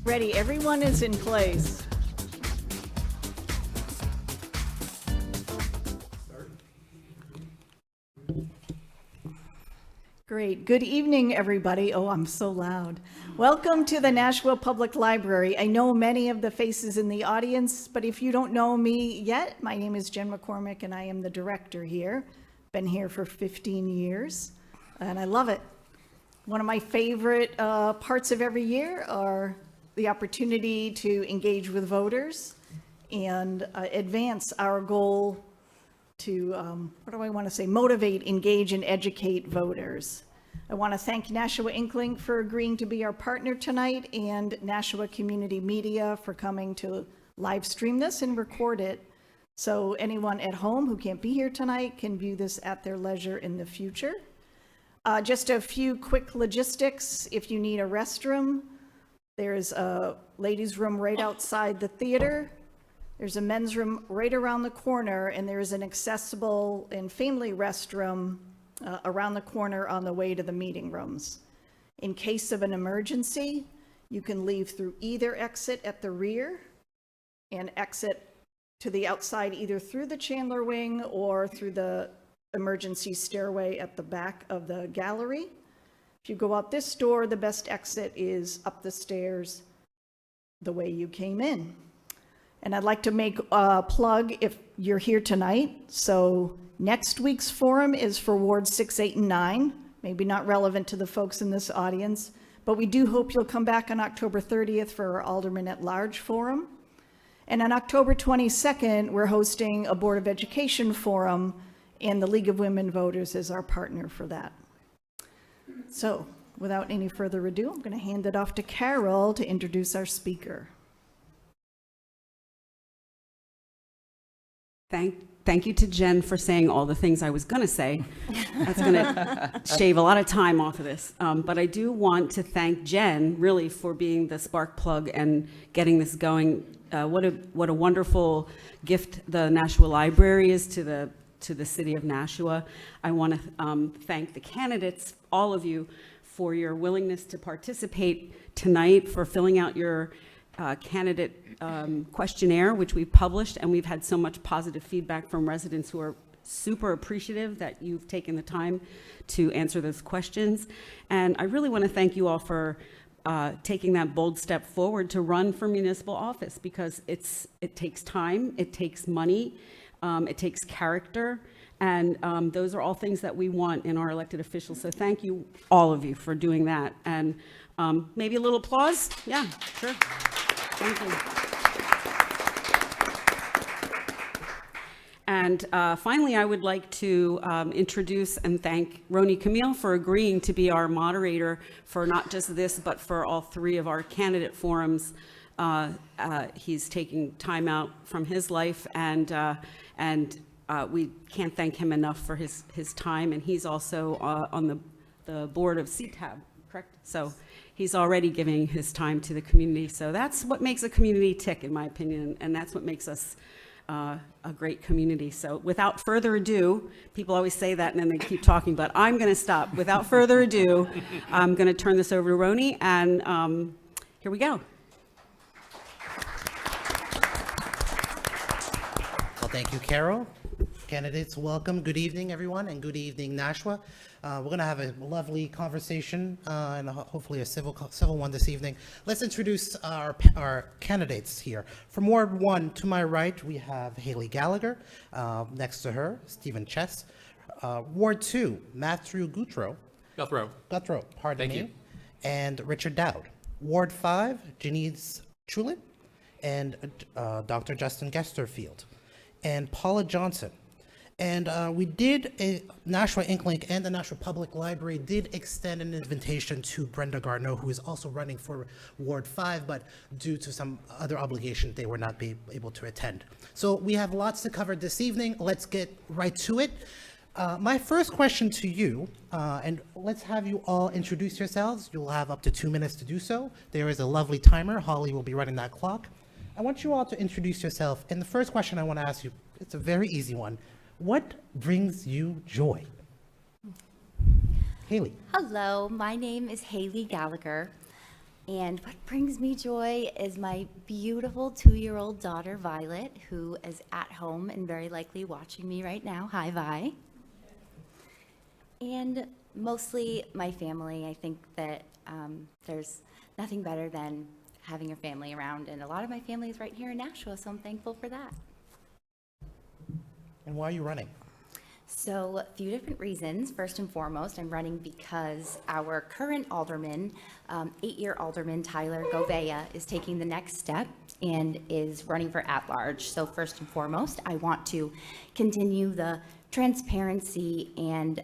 Ready, everyone is in place. Great. Good evening, everybody. Oh, I'm so loud. Welcome to the Nashua Public Library. I know many of the faces in the audience, but if you don't know me yet, my name is Jen McCormick and I am the director here. Been here for 15 years and I love it. One of my favorite parts of every year are the opportunity to engage with voters and advance our goal to, what do I want to say, motivate, engage, and educate voters. I want to thank Nashua Inklink for agreeing to be our partner tonight and Nashua Community Media for coming to live stream this and record it. So anyone at home who can't be here tonight can view this at their leisure in the future. Just a few quick logistics. If you need a restroom, there's a ladies' room right outside the theater. There's a men's room right around the corner, and there's an accessible and family restroom around the corner on the way to the meeting rooms. In case of an emergency, you can leave through either exit at the rear and exit to the outside either through the Chandler wing or through the emergency stairway at the back of the gallery. If you go out this door, the best exit is up the stairs the way you came in. And I'd like to make a plug if you're here tonight. So next week's forum is for Wards 6, 8, and 9. Maybe not relevant to the folks in this audience, but we do hope you'll come back on October 30th for our Alderman at Large forum. And on October 22nd, we're hosting a Board of Education forum, and the League of Women Voters is our partner for that. So without any further ado, I'm going to hand it off to Carol to introduce our speaker. Thank you to Jen for saying all the things I was going to say. That's going to shave a lot of time off of this. But I do want to thank Jen, really, for being the spark plug and getting this going. What a wonderful gift the Nashua Library is to the city of Nashua. I want to thank the candidates, all of you, for your willingness to participate tonight, for filling out your candidate questionnaire, which we've published, and we've had so much positive feedback from residents who are super appreciative that you've taken the time to answer those questions. And I really want to thank you all for taking that bold step forward to run for municipal office, because it takes time, it takes money, it takes character, and those are all things that we want in our elected officials. So thank you, all of you, for doing that. And maybe a little applause? Yeah, sure. Thank you. And finally, I would like to introduce and thank Roni Camille for agreeing to be our moderator for not just this, but for all three of our candidate forums. He's taking time out from his life, and we can't thank him enough for his time. And he's also on the board of CTAB, correct? So he's already giving his time to the community. So that's what makes a community tick, in my opinion, and that's what makes us a great community. So without further ado, people always say that and then they keep talking, but I'm going to stop. Without further ado, I'm going to turn this over to Roni, and here we go. Well, thank you, Carol. Candidates, welcome. Good evening, everyone, and good evening, Nashua. We're going to have a lovely conversation and hopefully a civil one this evening. Let's introduce our candidates here. From Ward 1 to my right, we have Haley Gallagher. Next to her, Stephen Chess. Ward 2, Matthew Guthrow, pardon me. And Richard Dowd. Ward 5, Janice Chulin and Dr. Justin Gesterfield. And Paula Johnson. And we did, Nashua Inklink and the Nashua Public Library did extend an invitation to Brenda Garneau, who is also running for Ward 5, but due to some other obligation, they were not able to attend. So we have lots to cover this evening. Let's get right to it. My first question to you, and let's have you all introduce yourselves. You'll have up to 2 minutes to do so. There is a lovely timer. Holly will be running that clock. I want you all to introduce yourself. And the first question I want to ask you, it's a very easy one. What brings you joy? Haley. Hello, my name is Haley Gallagher. And what brings me joy is my beautiful 2-year-old daughter, Violet, who is at home and very likely watching me right now. Hi, Vi. And mostly my family. I think that there's nothing better than having your family around, and a lot of my family is right here in Nashua, so I'm thankful for that. And why are you running? So a few different reasons. First and foremost, I'm running because our current alderman, 8-year alderman Tyler Govea, is taking the next step and is running for at-large. So first and foremost, I want to continue the transparency and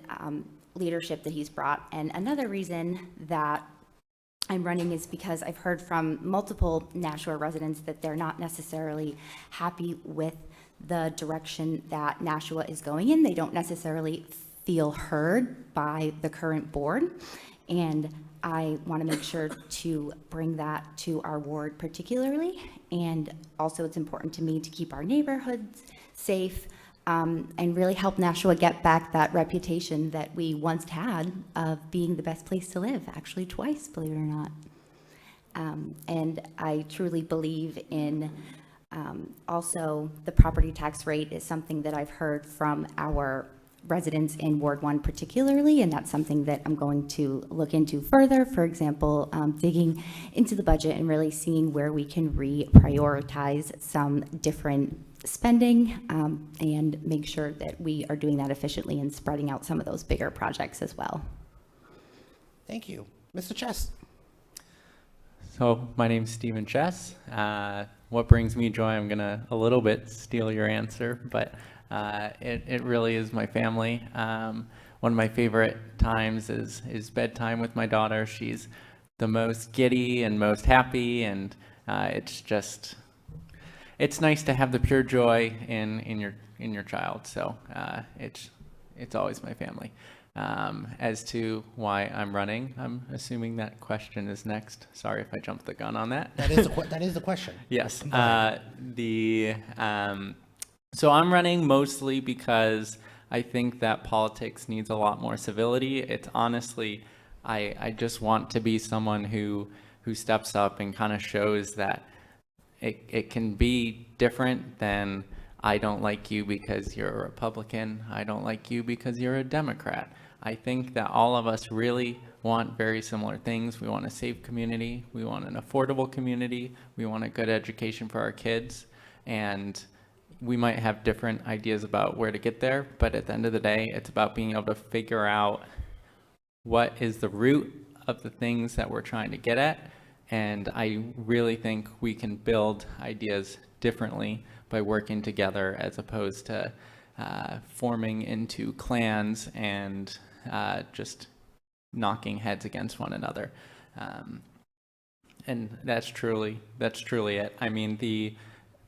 leadership that he's brought. And another reason that I'm running is because I've heard from multiple Nashua residents that they're not necessarily happy with the direction that Nashua is going in. They don't necessarily feel heard by the current board. And I want to make sure to bring that to our ward particularly. And also it's important to me to keep our neighborhoods safe and really help Nashua get back that reputation that we once had of being the best place to live, actually twice, believe it or not. And I truly believe in also the property tax rate is something that I've heard from our residents in Ward 1 particularly, and that's something that I'm going to look into further. For example, digging into the budget and really seeing where we can reprioritize some different spending and make sure that we are doing that efficiently and spreading out some of those bigger projects as well. Thank you. Mr. Chess. So my name's Stephen Chess. What brings me joy, I'm gonna a little bit steal your answer, but it really is my family. One of my favorite times is bedtime with my daughter. She's the most giddy and most happy, and it's nice to have the pure joy in your child. So it's always my family. As to why I'm running, I'm assuming that question is next. Sorry if I jumped the gun on that. That is the question. Yes. So I'm running mostly because I think that politics needs a lot more civility. It's honestly, I just want to be someone who steps up and kind of shows that it can be different than I don't like you because you're a Republican. I don't like you because you're a Democrat. I think that all of us really want very similar things. We want a safe community. We want an affordable community. We want a good education for our kids. And we might have different ideas about where to get there, but at the end of the day, it's about being able to figure out what is the root of the things that we're trying to get at. And I really think we can build ideas differently by working together as opposed to forming into clans and just knocking heads against one another. And that's truly it. I mean,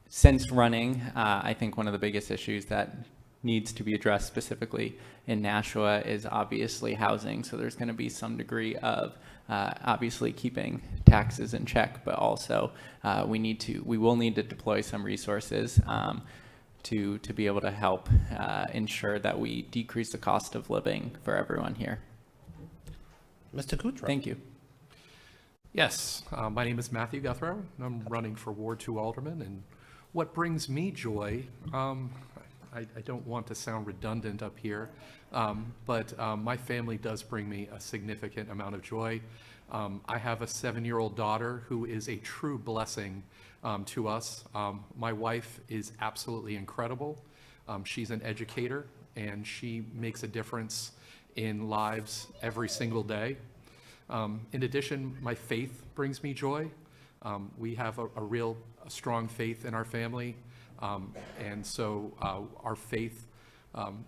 since running, I think one of the biggest issues that needs to be addressed specifically in Nashua is obviously housing. So there's going to be some degree of obviously keeping taxes in check, but also we will need to deploy some resources to be able to help ensure that we decrease the cost of living for everyone here. Mr. Kutra. Thank you. Yes, my name is Matthew Guthrow. I'm running for Ward 2 Alderman, and what brings me joy, I don't want to sound redundant up here, but my family does bring me a significant amount of joy. I have a 7-year-old daughter who is a true blessing to us. My wife is absolutely incredible. She's an educator, and she makes a difference in lives every single day. In addition, my faith brings me joy. We have a real strong faith in our family, and so our faith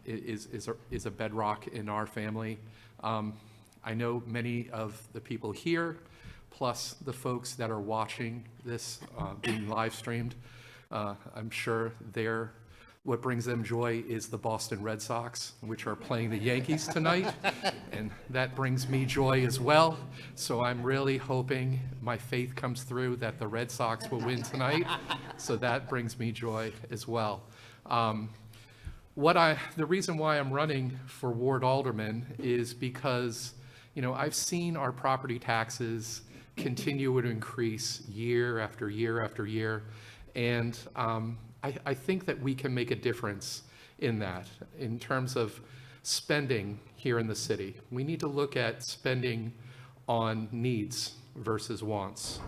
is a bedrock in our family. I know many of the people here, plus the folks that are watching this being live streamed, I'm sure what brings them joy is the Boston Red Sox, which are playing the Yankees tonight, and that brings me joy as well. So I'm really hoping my faith comes through that the Red Sox will win tonight, so that brings me joy as well. The reason why I'm running for Ward Alderman is because, I've seen our property taxes continue to increase year after year after year. And I think that we can make a difference in that, in terms of spending here in the city. We need to look at spending on needs versus wants.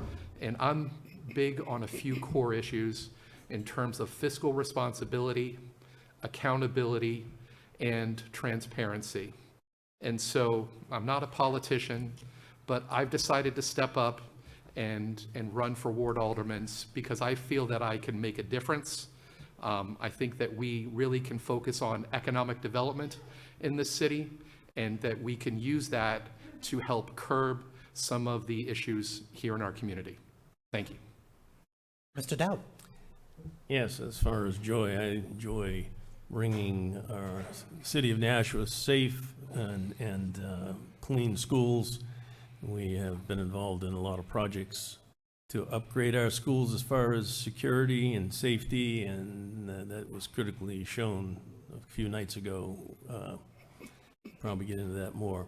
And I'm big on a few core issues in terms of fiscal responsibility, accountability, and transparency. And so I'm not a politician, but I've decided to step up and run for ward alderman because I feel that I can make a difference. I think that we really can focus on economic development in this city, and that we can use that to help curb some of the issues here in our community. Thank you. Mr. Dowd. Yes, as far as joy, I enjoy bringing our city of Nashua safe and clean schools. We have been involved in a lot of projects to upgrade our schools as far as security and safety, and that was critically shown a few nights ago. Probably get into that more.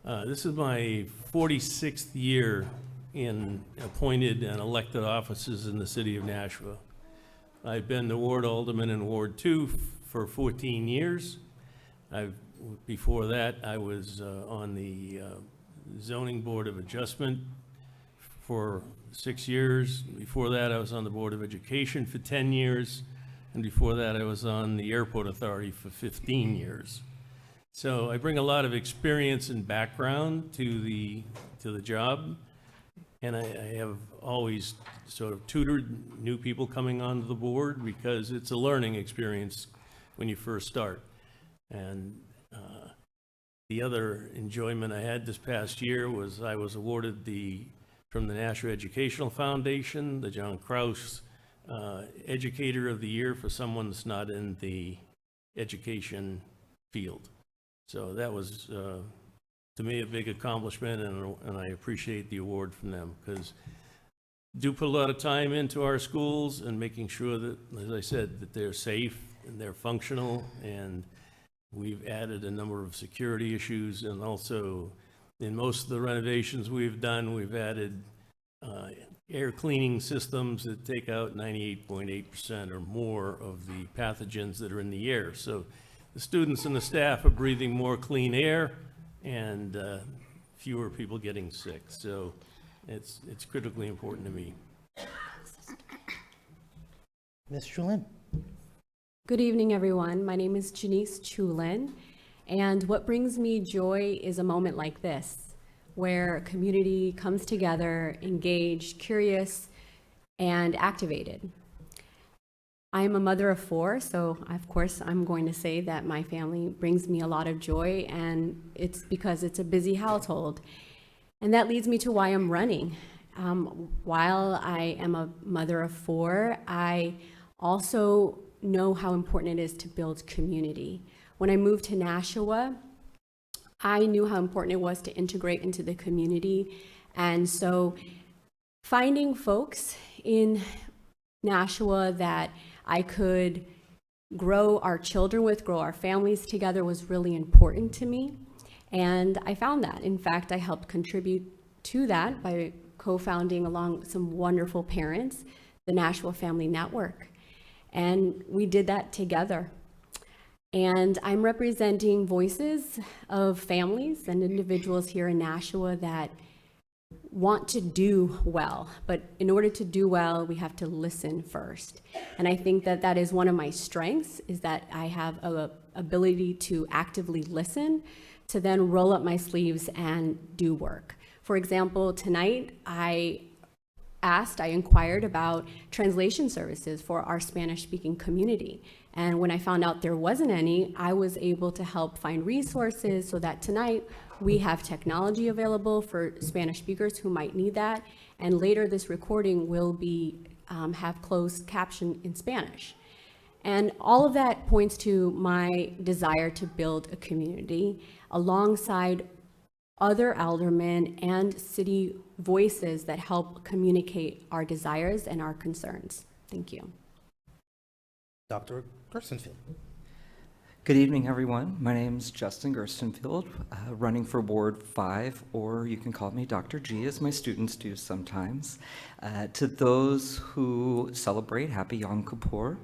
This is my 46th year in appointed and elected offices in the city of Nashua. I've been the ward alderman in Ward 2 for 14 years. Before that, I was on the zoning board of adjustment for 6 years. Before that, I was on the Board of Education for 10 years. And before that, I was on the Airport Authority for 15 years. So I bring a lot of experience and background to the job. And I have always sort of tutored new people coming onto the board because it's a learning experience when you first start. And the other enjoyment I had this past year was I was awarded from the Nashua Educational Foundation, the John Krause Educator of the Year for someone that's not in the education field. So that was, to me, a big accomplishment, and I appreciate the award from them, because do put a lot of time into our schools and making sure that, as I said, that they're safe and they're functional, and we've added a number of security issues, and also in most of the renovations we've done, we've added air cleaning systems that take out 98.8% or more of the pathogens that are in the air. So the students and the staff are breathing more clean air, and fewer people getting sick. So it's critically important to me. Ms. Chulin. Good evening, everyone. My name is Janice Chulin, and what brings me joy is a moment like this, where a community comes together, engaged, curious, and activated. I am a mother of 4, so of course I'm going to say that my family brings me a lot of joy, and it's because it's a busy household. And that leads me to why I'm running. While I am a mother of 4, I also know how important it is to build community. When I moved to Nashua, I knew how important it was to integrate into the community. And so finding folks in Nashua that I could grow our children with, grow our families together, was really important to me. And I found that. In fact, I helped contribute to that by co-founding, along some wonderful parents, the Nashua Family Network. And we did that together. And I'm representing voices of families and individuals here in Nashua that want to do well. But in order to do well, we have to listen first. And I think that that is one of my strengths, is that I have an ability to actively listen, to then roll up my sleeves and do work. For example, tonight I inquired about translation services for our Spanish-speaking community. And when I found out there wasn't any, I was able to help find resources so that tonight we have technology available for Spanish speakers who might need that. And later this recording will be have closed caption in Spanish. And all of that points to my desire to build a community alongside other aldermen and city voices that help communicate our desires and our concerns. Thank you. Dr. Gerstenfield. Good evening, everyone. My name's Justin Gerstenfield, running for Ward 5, or you can call me Dr. G, as my students do sometimes. To those who celebrate Happy Yom Kippur,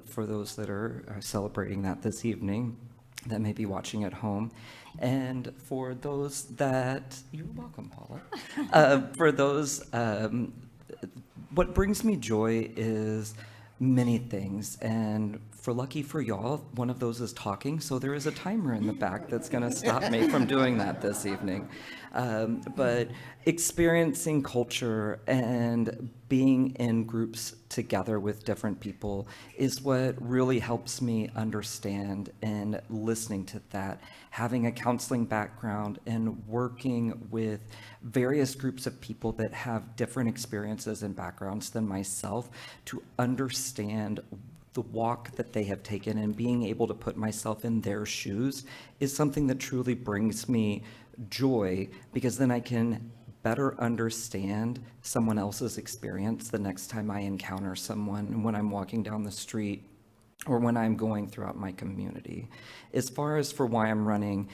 for those that are celebrating that this evening, that may be watching at home, and for those that, you're welcome, Paula. For those, what brings me joy is many things, and lucky for y'all, one of those is talking, so there is a timer in the back that's going to stop me from doing that this evening. But experiencing culture and being in groups together with different people is what really helps me understand, and listening to that, having a counseling background and working with various groups of people that have different experiences and backgrounds than myself to understand the walk that they have taken, and being able to put myself in their shoes is something that truly brings me joy, because then I can better understand someone else's experience the next time I encounter someone when I'm walking down the street or when I'm going throughout my community. As far as for why I'm running,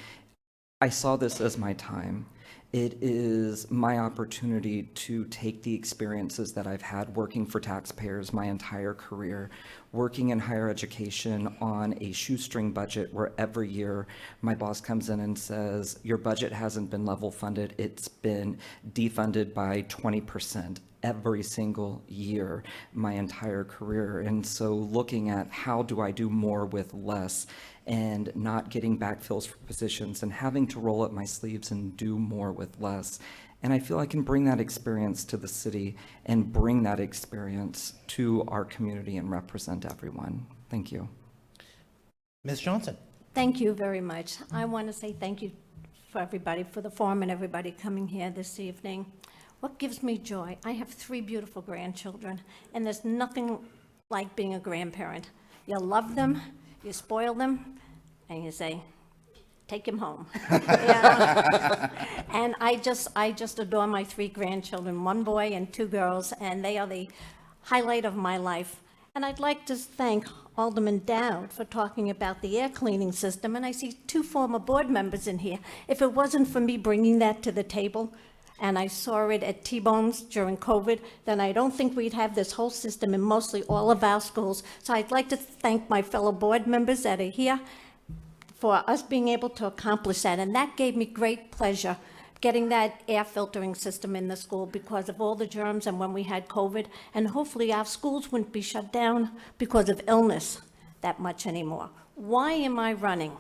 I saw this as my time. It is my opportunity to take the experiences that I've had working for taxpayers my entire career, working in higher education on a shoestring budget where every year my boss comes in and says, your budget hasn't been level funded, it's been defunded by 20% every single year my entire career. And so looking at how do I do more with less, and not getting backfills for positions and having to roll up my sleeves and do more with less. And I feel I can bring that experience to the city and bring that experience to our community and represent everyone. Thank you. Ms. Johnson. Thank you very much. I want to say thank you for everybody, for the forum and everybody coming here this evening. What gives me joy? I have 3 beautiful grandchildren, and there's nothing like being a grandparent. You love them, you spoil them, and you say, take him home. And I just adore my 3 grandchildren, 1 boy and 2 girls, and they are the highlight of my life. And I'd like to thank Alderman Dowd for talking about the air cleaning system, and I see 2 former board members in here. If it wasn't for me bringing that to the table, and I saw it at T-Bones during COVID, then I don't think we'd have this whole system in mostly all of our schools. So I'd like to thank my fellow board members that are here for us being able to accomplish that. And that gave me great pleasure, getting that air filtering system in the school because of all the germs and when we had COVID. And hopefully our schools wouldn't be shut down because of illness that much anymore. Why am I running?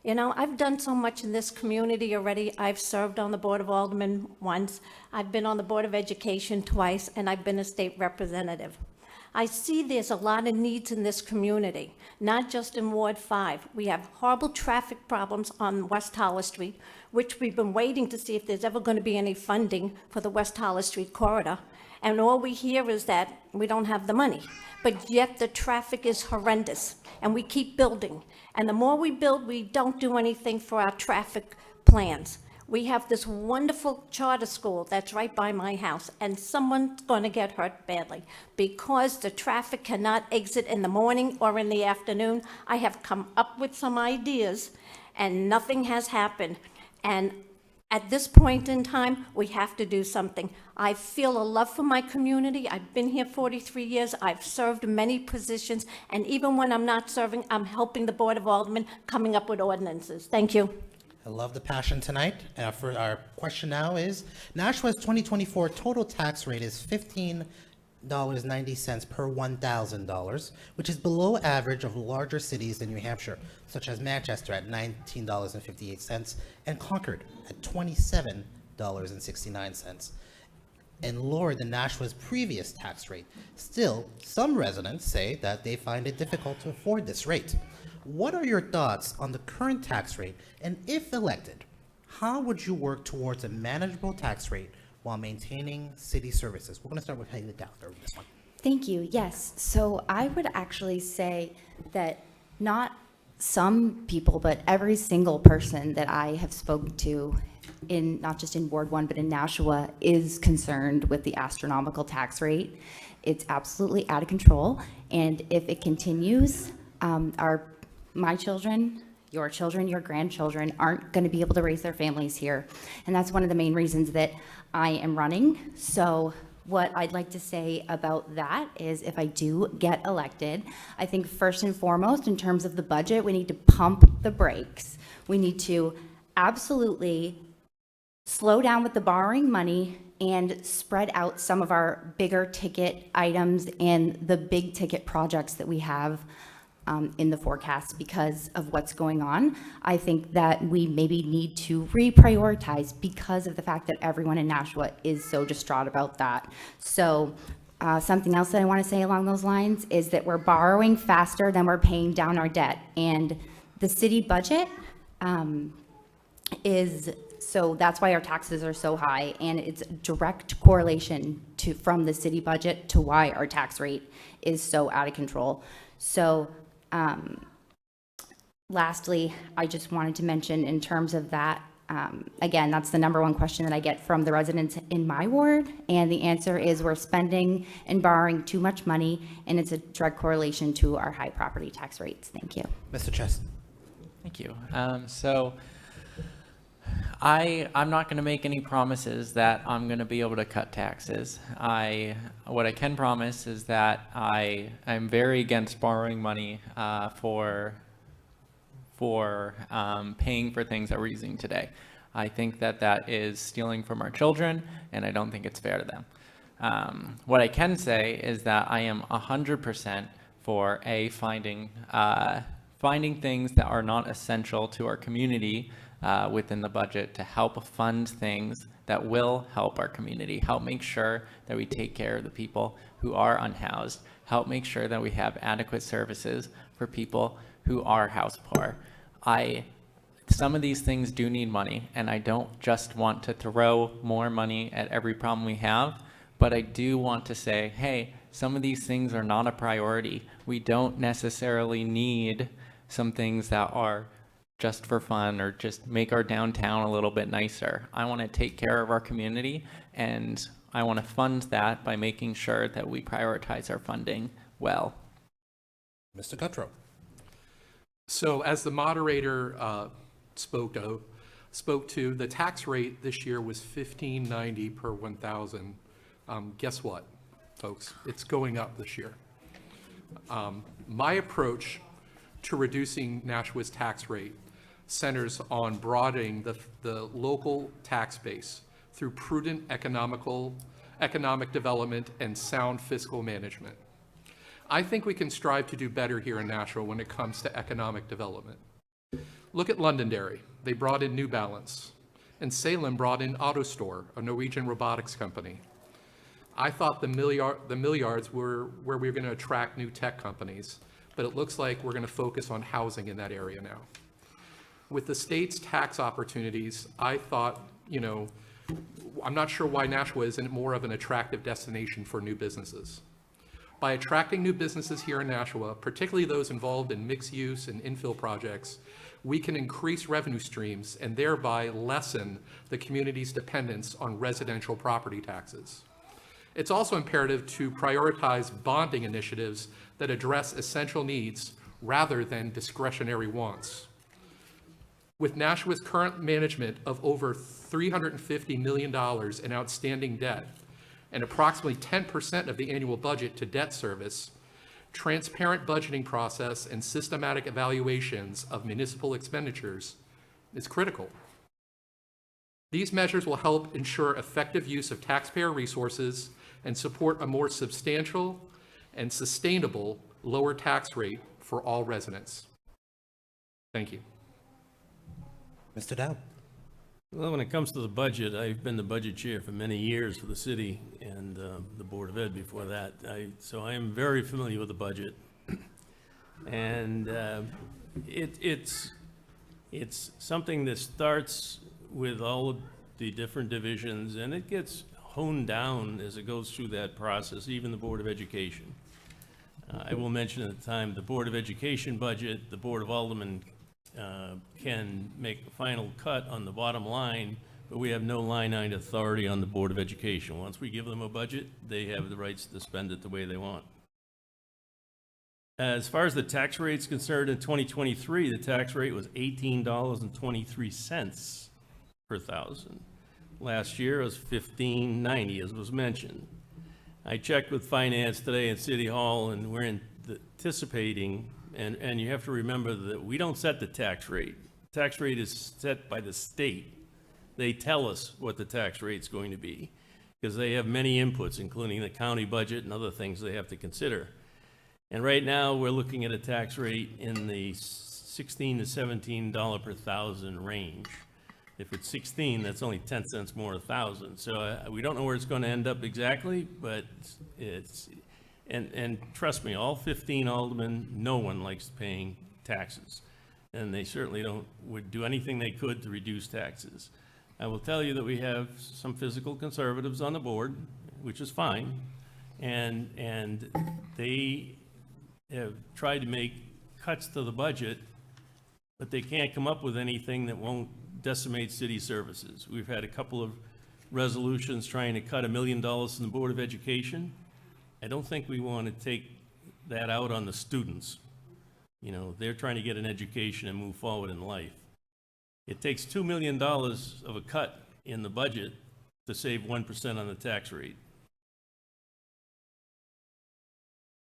You know, I've done so much in this community already. I've served on the Board of Aldermen once. I've been on the Board of Education twice, and I've been a state representative. I see there's a lot of needs in this community, not just in Ward 5. We have horrible traffic problems on West Hollis Street, which we've been waiting to see if there's ever going to be any funding for the West Hollis Street corridor. And all we hear is that we don't have the money. But yet the traffic is horrendous, and we keep building. And the more we build, we don't do anything for our traffic plans. We have this wonderful charter school that's right by my house, and someone's going to get hurt badly because the traffic cannot exit in the morning or in the afternoon. I have come up with some ideas, and nothing has happened. And at this point in time, we have to do something. I feel a love for my community. I've been here 43 years. I've served many positions, and even when I'm not serving, I'm helping the Board of Aldermen coming up with ordinances. Thank you. I love the passion tonight. For our question now is, Nashua's 2024 total tax rate is $15.90 per $1,000, which is below average of larger cities in New Hampshire, such as Manchester at $19.58 and Concord at $27.69, and lower than Nashua's previous tax rate. Still, some residents say that they find it difficult to afford this rate. What are your thoughts on the current tax rate, and if elected, how would you work towards a manageable tax rate while maintaining city services? We're going to start with Haley Gallagher with this one. Thank you. Yes. So I would actually say that not some people, but every single person that I have spoken to in not just in Ward 1, but in Nashua is concerned with the astronomical tax rate. It's absolutely out of control. And if it continues, my children, your grandchildren aren't going to be able to raise their families here. And that's one of the main reasons that I am running. So what I'd like to say about that is if I do get elected, I think first and foremost, in terms of the budget, we need to pump the brakes. We need to absolutely slow down with the borrowing money and spread out some of our bigger ticket items and the big ticket projects that we have in the forecast because of what's going on. I think that we maybe need to reprioritize because of the fact that everyone in Nashua is so distraught about that. So something else that I want to say along those lines is that we're borrowing faster than we're paying down our debt. And the city budget so that's why our taxes are so high, and it's a direct correlation from the city budget to why our tax rate is so out of control. So lastly, I just wanted to mention in terms of that, again, that's the number one question that I get from the residents in my ward, and the answer is we're spending and borrowing too much money, and it's a direct correlation to our high property tax rates. Thank you. Mr. Chess. Thank you. So I'm not going to make any promises that I'm going to be able to cut taxes. What I can promise is that I'm very against borrowing money for paying for things that we're using today. I think that is stealing from our children, and I don't think it's fair to them. What I can say is that I am 100% for finding things that are not essential to our community within the budget to help fund things that will help our community, help make sure that we take care of the people who are unhoused, help make sure that we have adequate services for people who are house poor. Some of these things do need money, and I don't just want to throw more money at every problem we have, but I do want to say, hey, some of these things are not a priority. We don't necessarily need some things that are just for fun or just make our downtown a little bit nicer. I want to take care of our community, and I want to fund that by making sure that we prioritize our funding well. Mr. Guttrow. So as the moderator spoke to, the tax rate this year was $15.90 per 1,000. Guess what, folks? It's going up this year. My approach to reducing Nashua's tax rate centers on broadening the local tax base through prudent economic development and sound fiscal management. I think we can strive to do better here in Nashua when it comes to economic development. Look at Londonderry. They brought in New Balance. And Salem brought in AutoStore, a Norwegian robotics company. I thought the milliards were where we were going to attract new tech companies, but it looks like we're going to focus on housing in that area now. With the state's tax opportunities, I thought, I'm not sure why Nashua isn't more of an attractive destination for new businesses. By attracting new businesses here in Nashua, particularly those involved in mixed use and infill projects, we can increase revenue streams and thereby lessen the community's dependence on residential property taxes. It's also imperative to prioritize bonding initiatives that address essential needs rather than discretionary wants. With Nashua's current management of over $350 million in outstanding debt and approximately 10% of the annual budget to debt service, transparent budgeting process and systematic evaluations of municipal expenditures is critical. These measures will help ensure effective use of taxpayer resources and support a more substantial and sustainable lower tax rate for all residents. Thank you. Mr. Dowd. Well, when it comes to the budget, I've been the budget chair for many years for the city and the Board of Ed before that. So I am very familiar with the budget. And it's something that starts with all of the different divisions, and it gets honed down as it goes through that process, even the Board of Education. I will mention at the time, the Board of Education budget, the Board of Aldermen can make a final cut on the bottom line, but we have no line item authority on the Board of Education. Once we give them a budget, they have the rights to spend it the way they want. As far as the tax rate's concerned, in 2023, the tax rate was $18.23 per thousand. Last year it was $15.90, as was mentioned. I checked with finance today at City Hall, and we're anticipating, and you have to remember that we don't set the tax rate. Tax rate is set by the state. They tell us what the tax rate's going to be, because they have many inputs, including the county budget and other things they have to consider. And right now, we're looking at a tax rate in the $16 to $17 per thousand range. If it's 16, that's only 10 cents more a thousand. So we don't know where it's going to end up exactly, but it's, and trust me, all 15 aldermen, no one likes paying taxes. And they certainly would do anything they could to reduce taxes. I will tell you that we have some fiscal conservatives on the board, which is fine. And they have tried to make cuts to the budget, but they can't come up with anything that won't decimate city services. We've had a couple of resolutions trying to cut $1 million from the Board of Education. I don't think we want to take that out on the students. You know, they're trying to get an education and move forward in life. It takes $2 million of a cut in the budget to save 1% on the tax rate.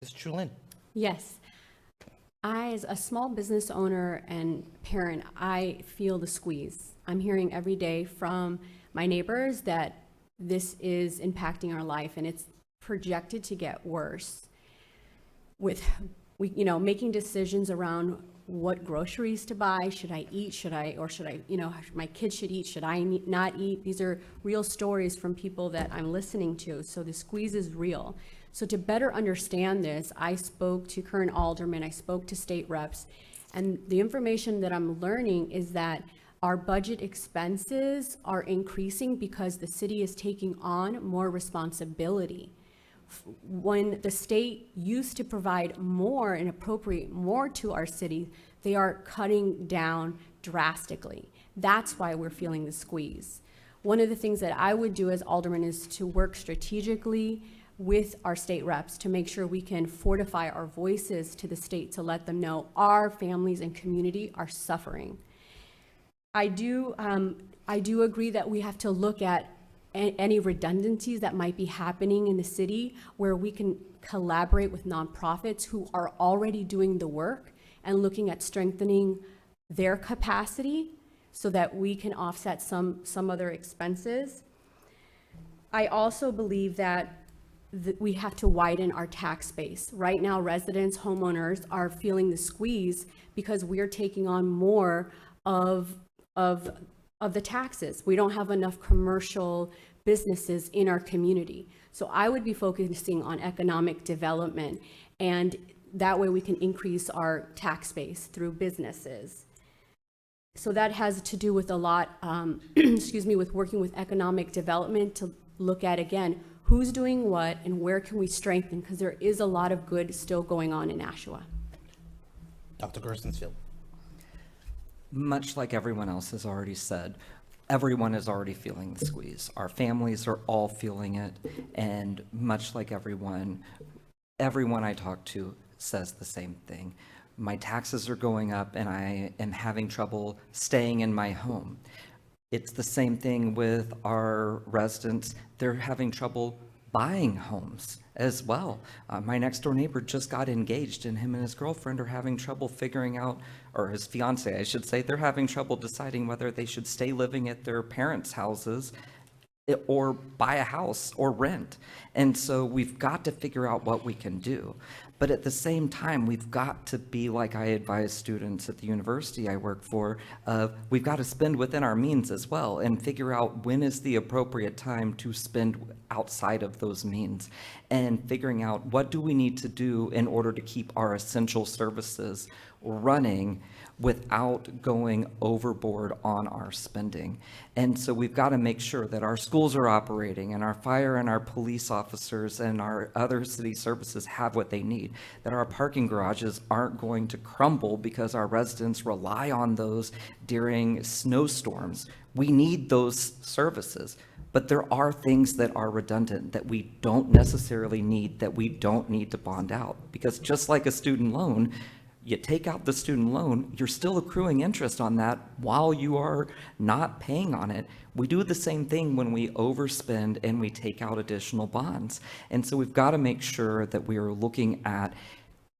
Ms. Chulin? Yes. As a small business owner and parent, I feel the squeeze. I'm hearing every day from my neighbors that this is impacting our life, and it's projected to get worse. With making decisions around what groceries to buy, should I eat, my kids should eat, should I not eat? These are real stories from people that I'm listening to, so the squeeze is real. So to better understand this, I spoke to current aldermen, I spoke to state reps, and the information that I'm learning is that our budget expenses are increasing because the city is taking on more responsibility. When the state used to provide more and appropriate more to our city, they are cutting down drastically. That's why we're feeling the squeeze. One of the things that I would do as alderman is to work strategically with our state reps to make sure we can fortify our voices to the state to let them know our families and community are suffering. I do agree that we have to look at any redundancies that might be happening in the city where we can collaborate with nonprofits who are already doing the work and looking at strengthening their capacity so that we can offset some other expenses. I also believe that we have to widen our tax base. Right now, residents, homeowners are feeling the squeeze because we're taking on more of the taxes. We don't have enough commercial businesses in our community. So I would be focusing on economic development, and that way we can increase our tax base through businesses. So that has to do with a lot, with working with economic development to look at, again, who's doing what and where can we strengthen, because there is a lot of good still going on in Nashua. Dr. Gerstensfield? Much like everyone else has already said, everyone is already feeling the squeeze. Our families are all feeling it, and much like everyone I talk to says the same thing. My taxes are going up and I am having trouble staying in my home. It's the same thing with our residents. They're having trouble buying homes as well. My next door neighbor just got engaged, and him and his girlfriend are having trouble figuring out, or his fiance, I should say, they're having trouble deciding whether they should stay living at their parents' houses or buy a house or rent. And so we've got to figure out what we can do. But at the same time, we've got to be like I advise students at the university I work for, we've got to spend within our means as well and figure out when is the appropriate time to spend outside of those means, and figuring out what do we need to do in order to keep our essential services running without going overboard on our spending. And so we've got to make sure that our schools are operating and our fire and our police officers and our other city services have what they need, that our parking garages aren't going to crumble because our residents rely on those during snowstorms. We need those services. But there are things that are redundant that we don't necessarily need, that we don't need to bond out. Because just like a student loan, you take out the student loan, you're still accruing interest on that while you are not paying on it. We do the same thing when we overspend and we take out additional bonds. And so we've got to make sure that we are looking at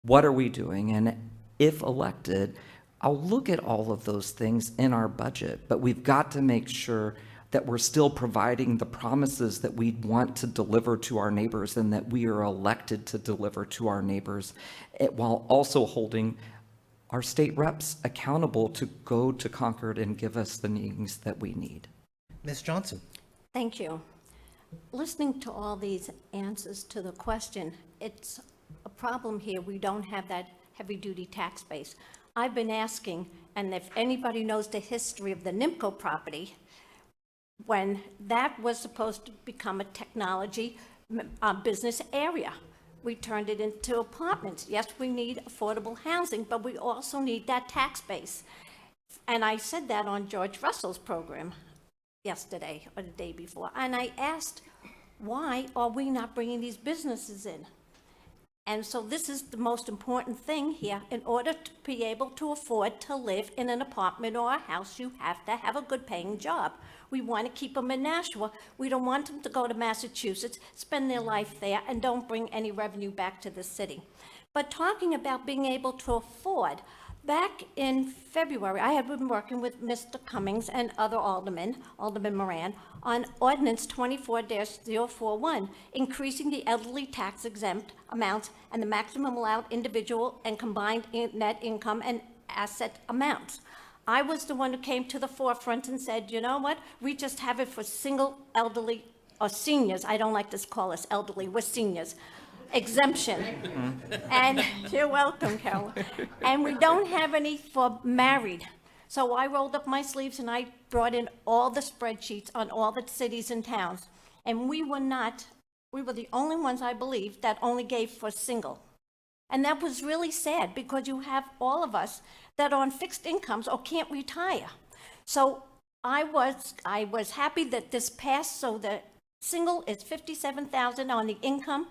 what are we doing? And if elected, I'll look at all of those things in our budget, but we've got to make sure that we're still providing the promises that we want to deliver to our neighbors and that we are elected to deliver to our neighbors, while also holding our state reps accountable to go to Concord and give us the meetings that we need. Ms. Johnson? Thank you. Listening to all these answers to the question, it's a problem here. We don't have that heavy-duty tax base. I've been asking, and if anybody knows the history of the NIMCO property, when that was supposed to become a technology business area, we turned it into apartments. Yes, we need affordable housing, but we also need that tax base. And I said that on George Russell's program yesterday or the day before. And I asked, why are we not bringing these businesses in? And so this is the most important thing here. In order to be able to afford to live in an apartment or a house, you have to have a good paying job. We want to keep them in Nashua. We don't want them to go to Massachusetts, spend their life there, and don't bring any revenue back to the city. But talking about being able to afford, back in February, I had been working with Mr. Cummings and other aldermen, Alderman Moran, on Ordinance 24-041, increasing the elderly tax exempt amounts and the maximum allowed individual and combined net income and asset amounts. I was the one who came to the forefront and said, you know what, we just have it for single elderly or seniors. I don't like to call us elderly, we're seniors. Exemption. And you're welcome, Carol. And we don't have any for married. So I rolled up my sleeves and I brought in all the spreadsheets on all the cities and towns. And we were the only ones, I believe, that only gave for single. And that was really sad because you have all of us that are on fixed incomes or can't retire. So I was happy that this passed, so the single is $57,000 on the income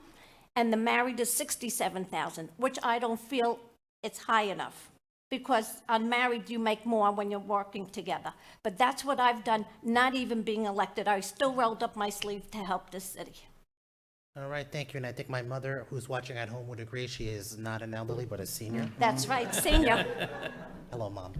and the married is $67,000, which I don't feel it's high enough, because unmarried you make more when you're working together. But that's what I've done, not even being elected. I still rolled up my sleeve to help this city. All right, thank you. And I think my mother, who's watching at home, would agree. She is not an elderly, but a senior. That's right, senior. Hello, Mom.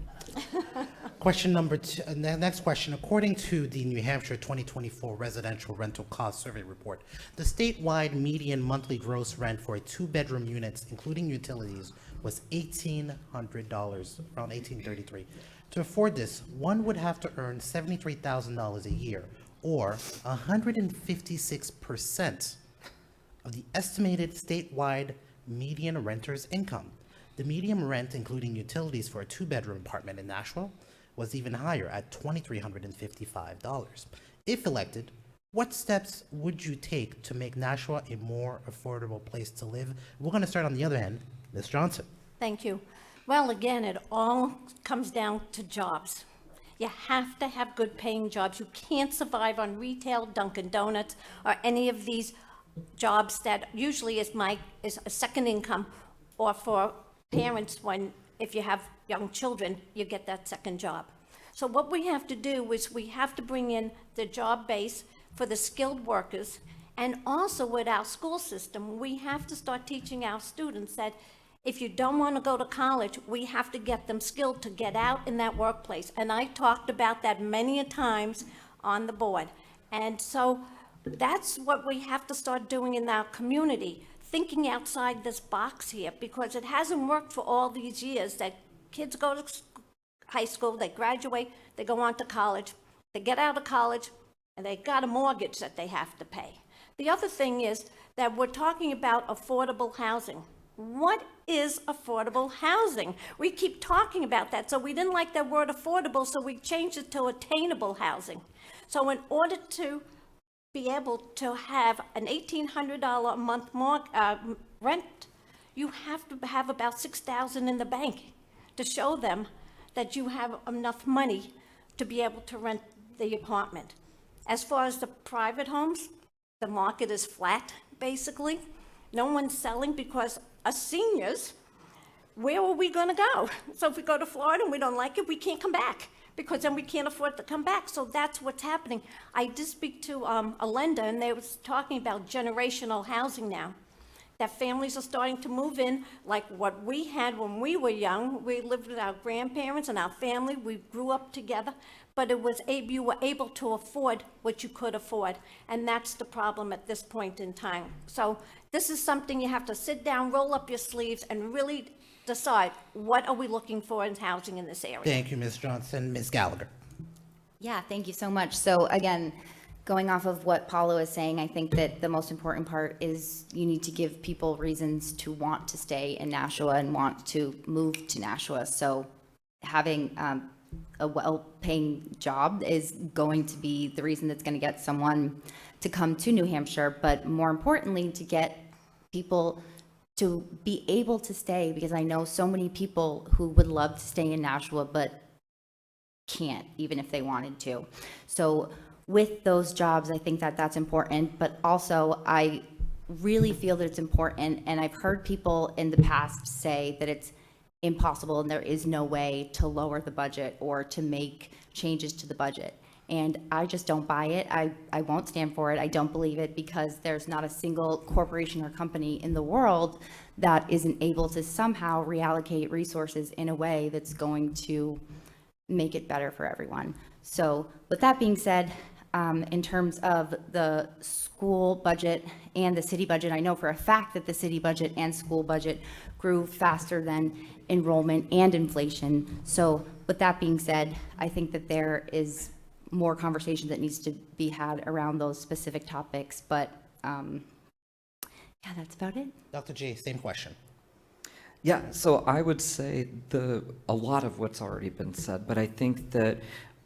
Question number two, the next question. According to the New Hampshire 2024 Residential Rental Cost Survey Report, the statewide median monthly gross rent for a two-bedroom unit, including utilities, was $1,800, around $1,833. To afford this, one would have to earn $73,000 a year, or 156% of the estimated statewide median renter's income. The median rent, including utilities, for a two-bedroom apartment in Nashua was even higher at $2,355. If elected, what steps would you take to make Nashua a more affordable place to live? We're going to start on the other end. Ms. Johnson. Thank you. Well, again, it all comes down to jobs. You have to have good paying jobs. You can't survive on retail, Dunkin' Donuts, or any of these jobs that usually is a second income, or for parents if you have young children, you get that second job. So what we have to do is we have to bring in the job base for the skilled workers, and also with our school system, we have to start teaching our students that if you don't want to go to college, we have to get them skilled to get out in that workplace. And I talked about that many a times on the board. And so that's what we have to start doing in our community, thinking outside this box here, because it hasn't worked for all these years that kids go to high school, they graduate, they go on to college, they get out of college, and they got a mortgage that they have to pay. The other thing is that we're talking about affordable housing. What is affordable housing? We keep talking about that, so we didn't like that word affordable, so we changed it to attainable housing. So in order to be able to have an $1,800 a month rent, you have to have about $6,000 in the bank to show them that you have enough money to be able to rent the apartment. As far as the private homes, the market is flat, basically. No one's selling because us seniors, where are we going to go? So if we go to Florida and we don't like it, we can't come back because then we can't afford to come back. So that's what's happening. I did speak to a lender, and they was talking about generational housing now, that families are starting to move in like what we had when we were young. We lived with our grandparents and our family. We grew up together, but you were able to afford what you could afford, and that's the problem at this point in time. So this is something you have to sit down, roll up your sleeves, and really decide, what are we looking for in housing in this area? Thank you, Ms. Johnson. Ms. Gallagher. Yeah, thank you so much. So again, going off of what Paulo is saying, I think that the most important part is you need to give people reasons to want to stay in Nashua and want to move to Nashua. So having a well-paying job is going to be the reason that's going to get someone to come to New Hampshire, but more importantly, to get people to be able to stay, because I know so many people who would love to stay in Nashua, but can't, even if they wanted to. So with those jobs, I think that that's important, but also I really feel that it's important, and I've heard people in the past say that it's impossible and there is no way to lower the budget or to make changes to the budget. And I just don't buy it. I won't stand for it. I don't believe it, because there's not a single corporation or company in the world that isn't able to somehow reallocate resources in a way that's going to make it better for everyone. So with that being said, in terms of the school budget and the city budget, I know for a fact that the city budget and school budget grew faster than enrollment and inflation. So with that being said, I think that there is more conversation that needs to be had around those specific topics, but yeah, that's about it. Dr. G, same question. Yeah, so I would say a lot of what's already been said, but I think that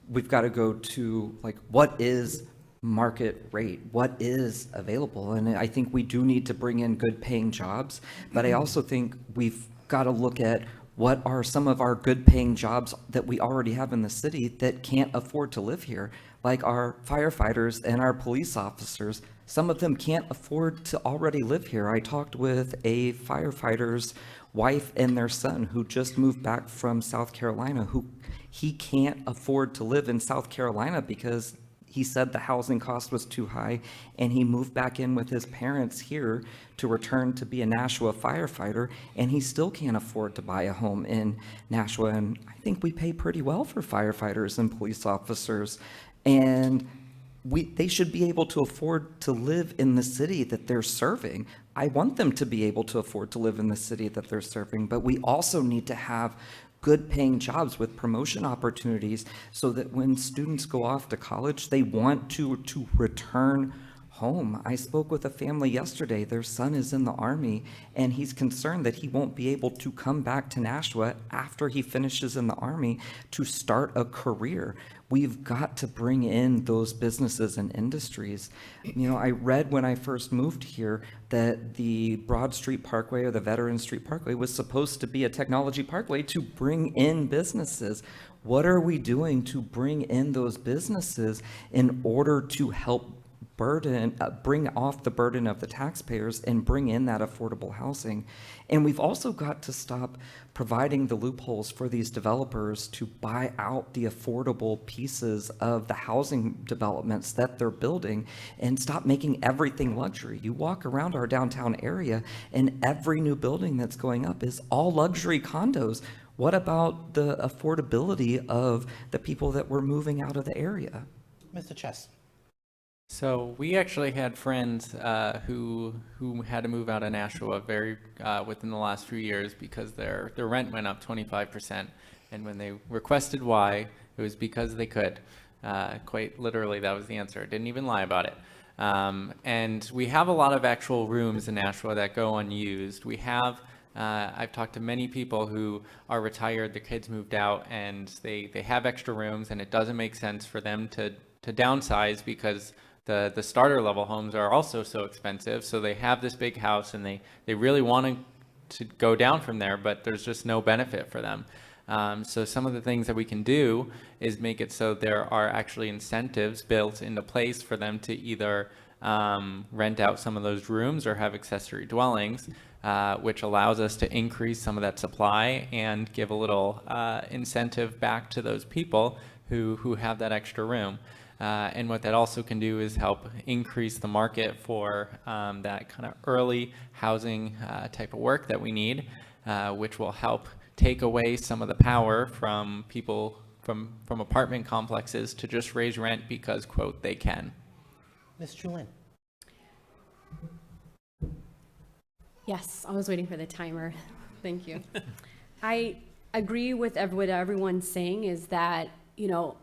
we've got to go to, like, what is market rate? What is available? And I think we do need to bring in good paying jobs, but I also think we've got to look at what are some of our good paying jobs that we already have in the city that can't afford to live here, like our firefighters and our police officers. Some of them can't afford to already live here. I talked with a firefighter's wife and their son who just moved back from South Carolina, who he can't afford to live in South Carolina because he said the housing cost was too high, and he moved back in with his parents here to return to be a Nashua firefighter, and he still can't afford to buy a home in Nashua. And I think we pay pretty well for firefighters and police officers, and they should be able to afford to live in the city that they're serving. I want them to be able to afford to live in the city that they're serving, but we also need to have good paying jobs with promotion opportunities so that when students go off to college, they want to return home. I spoke with a family yesterday. Their son is in the Army, and he's concerned that he won't be able to come back to Nashua after he finishes in the Army to start a career. We've got to bring in those businesses and industries. You know, I read when I first moved here that the Broad Street Parkway or the Veteran Street Parkway was supposed to be a technology parkway to bring in businesses. What are we doing to bring in those businesses in order to help bring off the burden of the taxpayers and bring in that affordable housing? And we've also got to stop providing the loopholes for these developers to buy out the affordable pieces of the housing developments that they're building and stop making everything luxury. You walk around our downtown area and every new building that's going up is all luxury condos. What about the affordability of the people that were moving out of the area? Mr. Chess. So we actually had friends who had to move out of Nashua within the last few years because their rent went up 25%, and when they requested why, it was because they could. Quite literally, that was the answer. Didn't even lie about it. And we have a lot of actual rooms in Nashua that go unused. We have. I've talked to many people who are retired, their kids moved out, and they have extra rooms, and it doesn't make sense for them to downsize because the starter level homes are also so expensive. So they have this big house and they really want to go down from there, but there's just no benefit for them. So some of the things that we can do is make it so there are actually incentives built into place for them to either rent out some of those rooms or have accessory dwellings, which allows us to increase some of that supply and give a little incentive back to those people who have that extra room. And what that also can do is help increase the market for that kind of early housing type of work that we need, which will help take away some of the power from people from apartment complexes to just raise rent because, quote, they can. Ms. Chulin? Yes, I was waiting for the timer. Thank you. I agree with what everyone's saying is that, you know,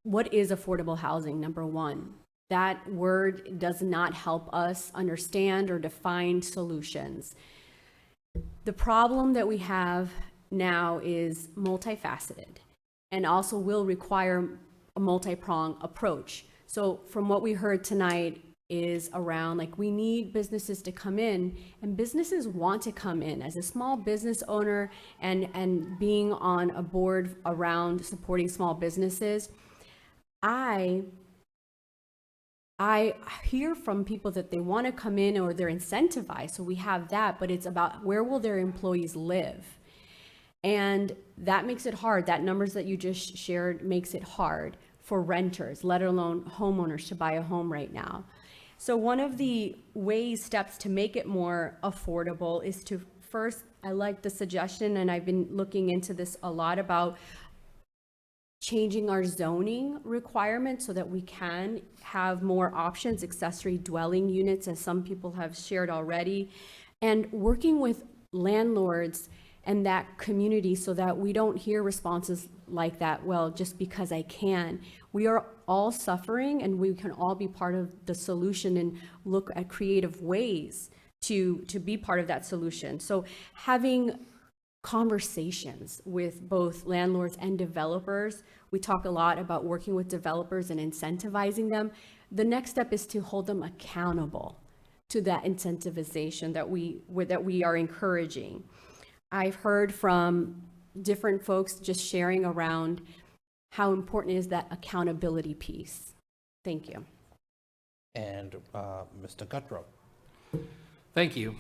what is affordable housing, number one? That word does not help us understand or define solutions. The problem that we have now is multifaceted and also will require a multi-pronged approach. So from what we heard tonight is around, like, we need businesses to come in, and businesses want to come in. As a small business owner and being on a board around supporting small businesses, I hear from people that they want to come in or they're incentivized, so we have that, but it's about where will their employees live? And that makes it hard. That numbers that you just shared makes it hard for renters, let alone homeowners, to buy a home right now. So one of the steps to make it more affordable is to first, I like the suggestion, and I've been looking into this a lot, about changing our zoning requirements so that we can have more options, accessory dwelling units, as some people have shared already, and working with landlords and that community so that we don't hear responses like that, well, just because I can. We are all suffering, and we can all be part of the solution and look at creative ways to be part of that solution. So having conversations with both landlords and developers. We talk a lot about working with developers and incentivizing them. The next step is to hold them accountable to that incentivization that we are encouraging. I've heard from different folks just sharing around how important is that accountability piece. Thank you. And Mr. Guttrow? Thank you.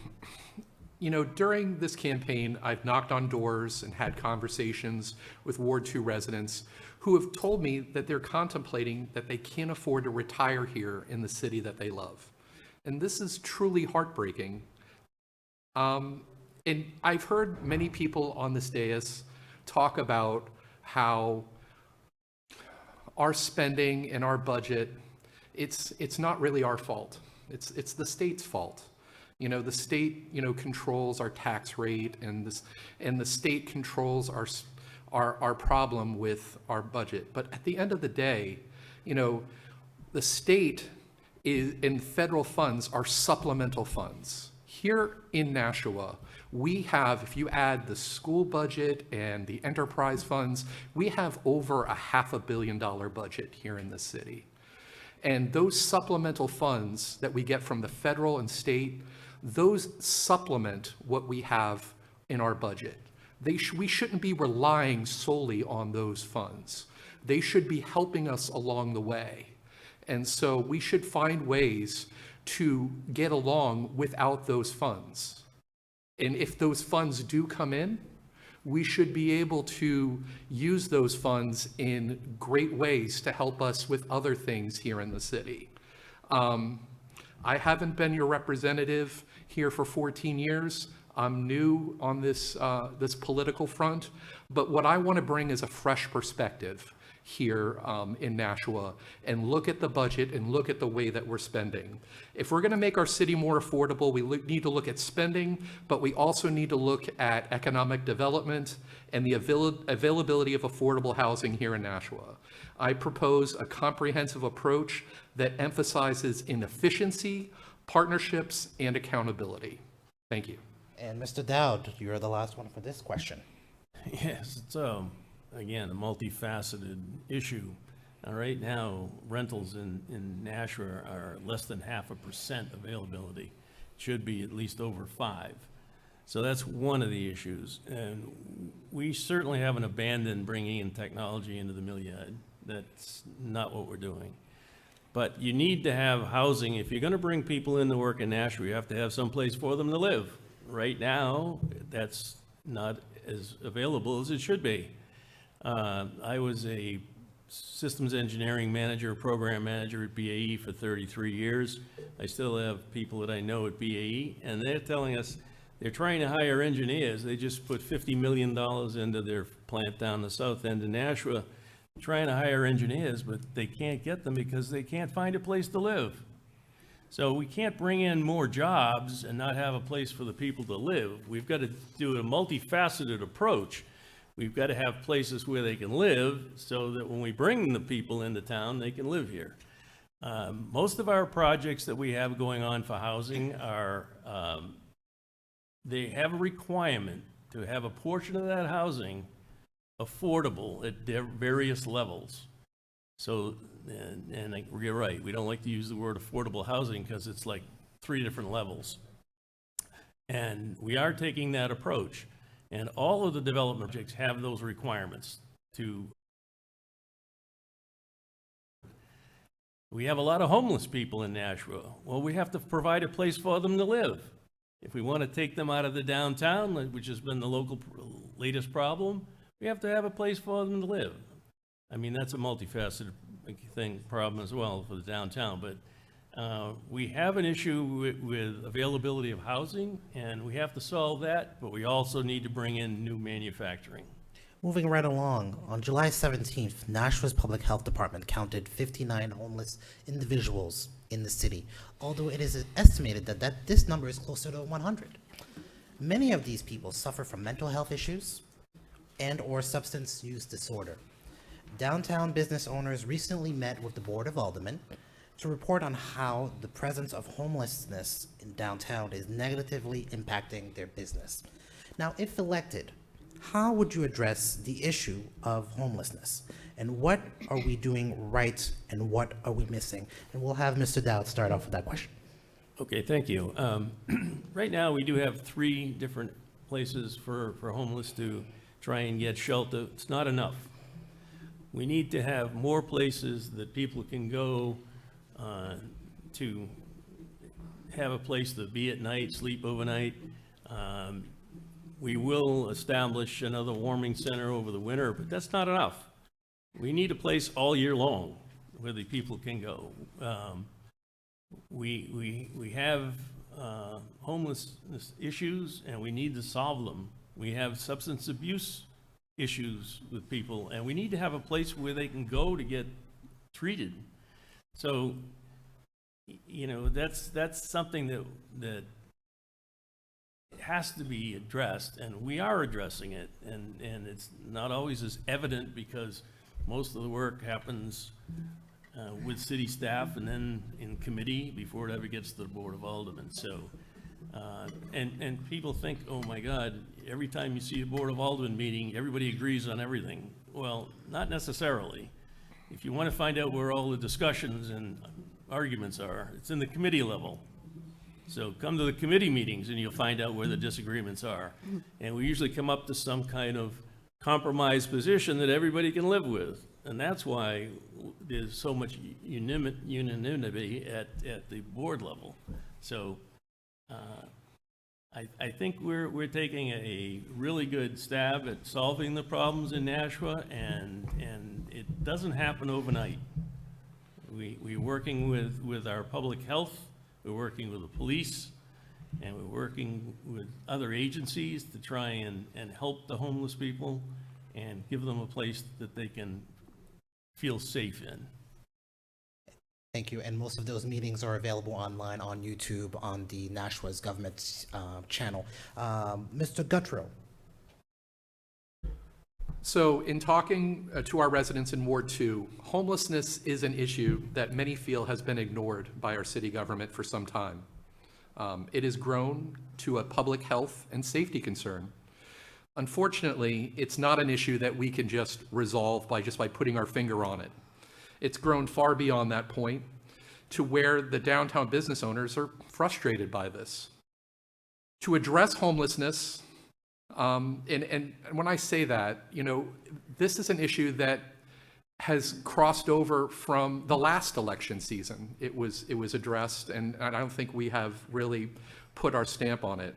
You know, during this campaign, I've knocked on doors and had conversations with Ward 2 residents who have told me that they're contemplating that they can't afford to retire here in the city that they love. And this is truly heartbreaking. And I've heard many people on this dais talk about how our spending and our budget, it's not really our fault. It's the state's fault. You know, the state, controls our tax rate, and the state controls our problem with our budget. But at the end of the day, the state and federal funds are supplemental funds. Here in Nashua, we have, if you add the school budget and the enterprise funds, we have over $500 million budget here in the city. And those supplemental funds that we get from the federal and state, those supplement what we have in our budget. We shouldn't be relying solely on those funds. They should be helping us along the way. And so we should find ways to get along without those funds. And if those funds do come in, we should be able to use those funds in great ways to help us with other things here in the city. I haven't been your representative here for 14 years. I'm new on this political front, but what I want to bring is a fresh perspective here in Nashua, and look at the budget and look at the way that we're spending. If we're going to make our city more affordable, we need to look at spending, but we also need to look at economic development and the availability of affordable housing here in Nashua. I propose a comprehensive approach that emphasizes efficiency, partnerships, and accountability. Thank you. And Mr. Dowd, you're the last one for this question. Yes, it's again, a multifaceted issue. Right now, rentals in Nashua are less than 0.5% availability. Should be at least over 5%. So that's one of the issues. And we certainly haven't abandoned bringing in technology into the Milliad. That's not what we're doing. But you need to have housing. If you're going to bring people in to work in Nashua, you have to have some place for them to live. Right now, that's not as available as it should be. I was a systems engineering manager, program manager at BAE for 33 years. I still have people that I know at BAE, and they're telling us they're trying to hire engineers. They just put $50 million into their plant down the south end of Nashua, trying to hire engineers, but they can't get them because they can't find a place to live. So we can't bring in more jobs and not have a place for the people to live. We've got to do a multifaceted approach. We've got to have places where they can live so that when we bring the people into town, they can live here. Most of our projects that we have going on for housing are, they have a requirement to have a portion of that housing affordable at their various levels. So, you're right, we don't like to use the word affordable housing because it's like 3 different levels. And we are taking that approach. And all of the development projects have those requirements to. We have a lot of homeless people in Nashua. Well, we have to provide a place for them to live. If we want to take them out of the downtown, which has been the local latest problem, we have to have a place for them to live. I mean, that's a multifaceted problem as well for the downtown, but we have an issue with availability of housing, and we have to solve that, but we also need to bring in new manufacturing. Moving right along, on July 17th, Nashua's Public Health Department counted 59 homeless individuals in the city, although it is estimated that this number is closer to 100. Many of these people suffer from mental health issues and/or substance use disorder. Downtown business owners recently met with the Board of Aldermen to report on how the presence of homelessness in downtown is negatively impacting their business. Now, if elected, how would you address the issue of homelessness? And what are we doing right and what are we missing? And we'll have Mr. Dowd start off with that question. Okay, thank you. Right now, we do have 3 different places for homeless to try and get shelter. It's not enough. We need to have more places that people can go to have a place to be at night, sleep overnight. We will establish another warming center over the winter, but that's not enough. We need a place all year long where the people can go. We have homelessness issues, and we need to solve them. We have substance abuse issues with people, and we need to have a place where they can go to get treated. So, you know, that's something that has to be addressed, and we are addressing it, and it's not always as evident because most of the work happens with city staff and then in committee before it ever gets to the Board of Aldermen. So, and people think, oh my God, every time you see a Board of Aldermen meeting, everybody agrees on everything. Well, not necessarily. If you want to find out where all the discussions and arguments are, it's in the committee level. So come to the committee meetings and you'll find out where the disagreements are. And we usually come up to some kind of compromise position that everybody can live with. And that's why there's so much unanimity at the board level. So I think we're taking a really good stab at solving the problems in Nashua, and it doesn't happen overnight. We're working with our public health, we're working with the police, and we're working with other agencies to try and help the homeless people and give them a place that they can feel safe in. Thank you. And most of those meetings are available online on YouTube on the Nashua's government channel. Mr. Guttrow. So in talking to our residents in Ward 2, homelessness is an issue that many feel has been ignored by our city government for some time. It has grown to a public health and safety concern. Unfortunately, it's not an issue that we can just resolve by putting our finger on it. It's grown far beyond that point to where the downtown business owners are frustrated by this. To address homelessness, and when I say that, this is an issue that has crossed over from the last election season. It was addressed, and I don't think we have really put our stamp on it.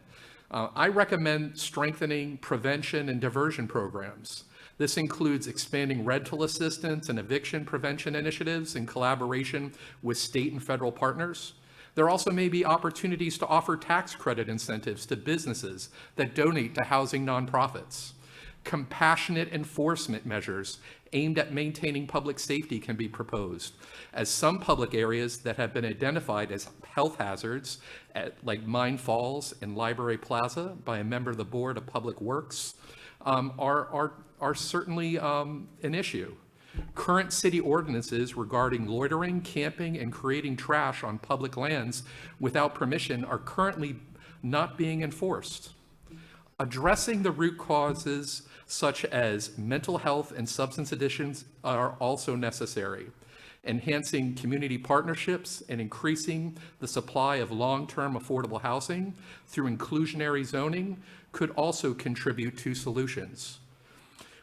I recommend strengthening prevention and diversion programs. This includes expanding rental assistance and eviction prevention initiatives in collaboration with state and federal partners. There also may be opportunities to offer tax credit incentives to businesses that donate to housing nonprofits. Compassionate enforcement measures aimed at maintaining public safety can be proposed, as some public areas that have been identified as health hazards, like Mine Falls and Library Plaza by a member of the Board of Public Works, are certainly an issue. Current city ordinances regarding loitering, camping, and creating trash on public lands without permission are currently not being enforced. Addressing the root causes such as mental health and substance addictions are also necessary. Enhancing community partnerships and increasing the supply of long-term affordable housing through inclusionary zoning could also contribute to solutions.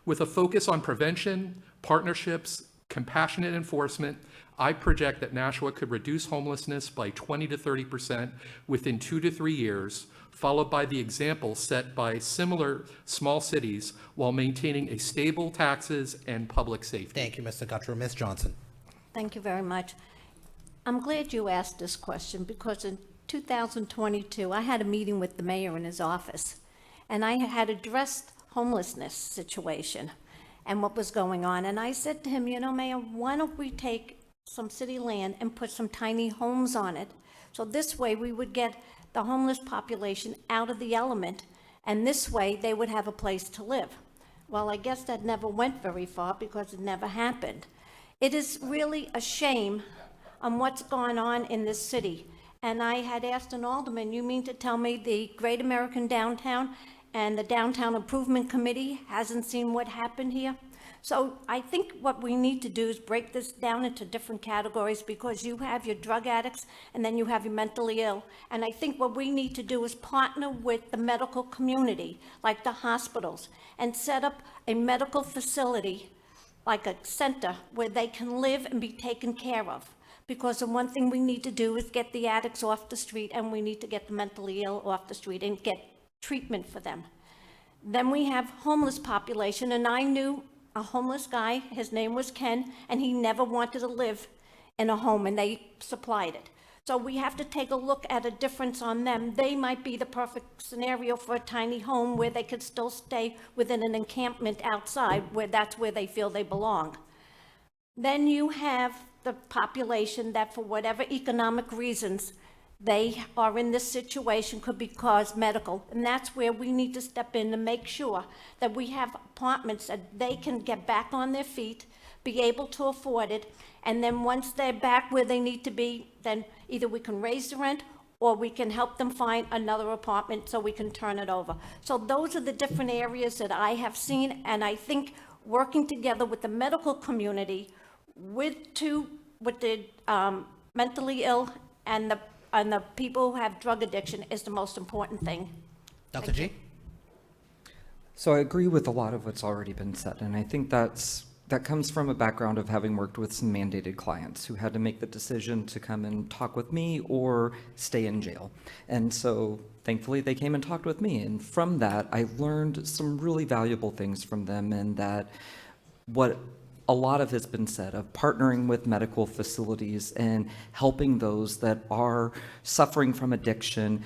With a focus on prevention, partnerships, compassionate enforcement, I project that Nashua could reduce homelessness by 20 to 30% within 2 to 3 years, followed by the example set by similar small cities while maintaining a stable taxes and public safety. Thank you, Mr. Guttrow. Ms. Johnson. Thank you very much. I'm glad you asked this question because in 2022, I had a meeting with the mayor in his office, and I had addressed homelessness situation and what was going on. And I said to him, Mayor, why don't we take some city land and put some tiny homes on it? So this way we would get the homeless population out of the element, and this way they would have a place to live. Well, I guess that never went very far because it never happened. It is really a shame on what's going on in this city. And I had asked an alderman, you mean to tell me the Great American Downtown and the Downtown Improvement Committee hasn't seen what happened here? So I think what we need to do is break this down into different categories, because you have your drug addicts and then you have your mentally ill. And I think what we need to do is partner with the medical community, like the hospitals, and set up a medical facility, like a center where they can live and be taken care of. Because the one thing we need to do is get the addicts off the street, and we need to get the mentally ill off the street and get treatment for them. Then we have homeless population, and I knew a homeless guy, his name was Ken, and he never wanted to live in a home, and they supplied it. So we have to take a look at a difference on them. They might be the perfect scenario for a tiny home where they could still stay within an encampment outside, where that's where they feel they belong. Then you have the population that, for whatever economic reasons, they are in this situation, could be caused medical, and that's where we need to step in and make sure that we have apartments that they can get back on their feet, be able to afford it, and then once they're back where they need to be, then either we can raise the rent or we can help them find another apartment so we can turn it over. So those are the different areas that I have seen, and I think working together with the medical community, with the mentally ill and the people who have drug addiction is the most important thing. Dr. G? So I agree with a lot of what's already been said, and I think that comes from a background of having worked with some mandated clients who had to make the decision to come and talk with me or stay in jail. And so thankfully they came and talked with me, and from that I learned some really valuable things from them, and that what a lot of has been said of partnering with medical facilities and helping those that are suffering from addiction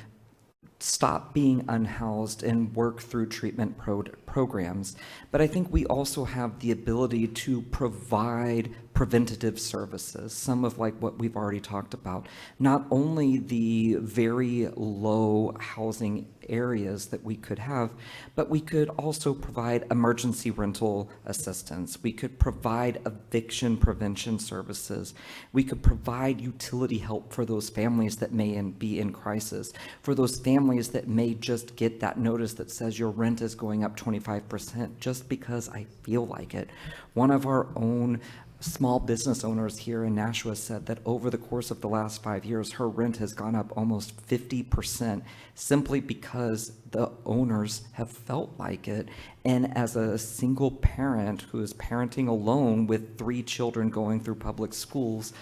stop being unhoused and work through treatment programs. But I think we also have the ability to provide preventative services, some of like what we've already talked about. Not only the very low housing areas that we could have, but we could also provide emergency rental assistance. We could provide eviction prevention services. We could provide utility help for those families that may be in crisis, for those families that may just get that notice that says your rent is going up 25% just because I feel like it. One of our own small business owners here in Nashua said that over the course of the last 5 years, her rent has gone up almost 50% simply because the owners have felt like it. And as a single parent who is parenting alone with 3 children going through public schools,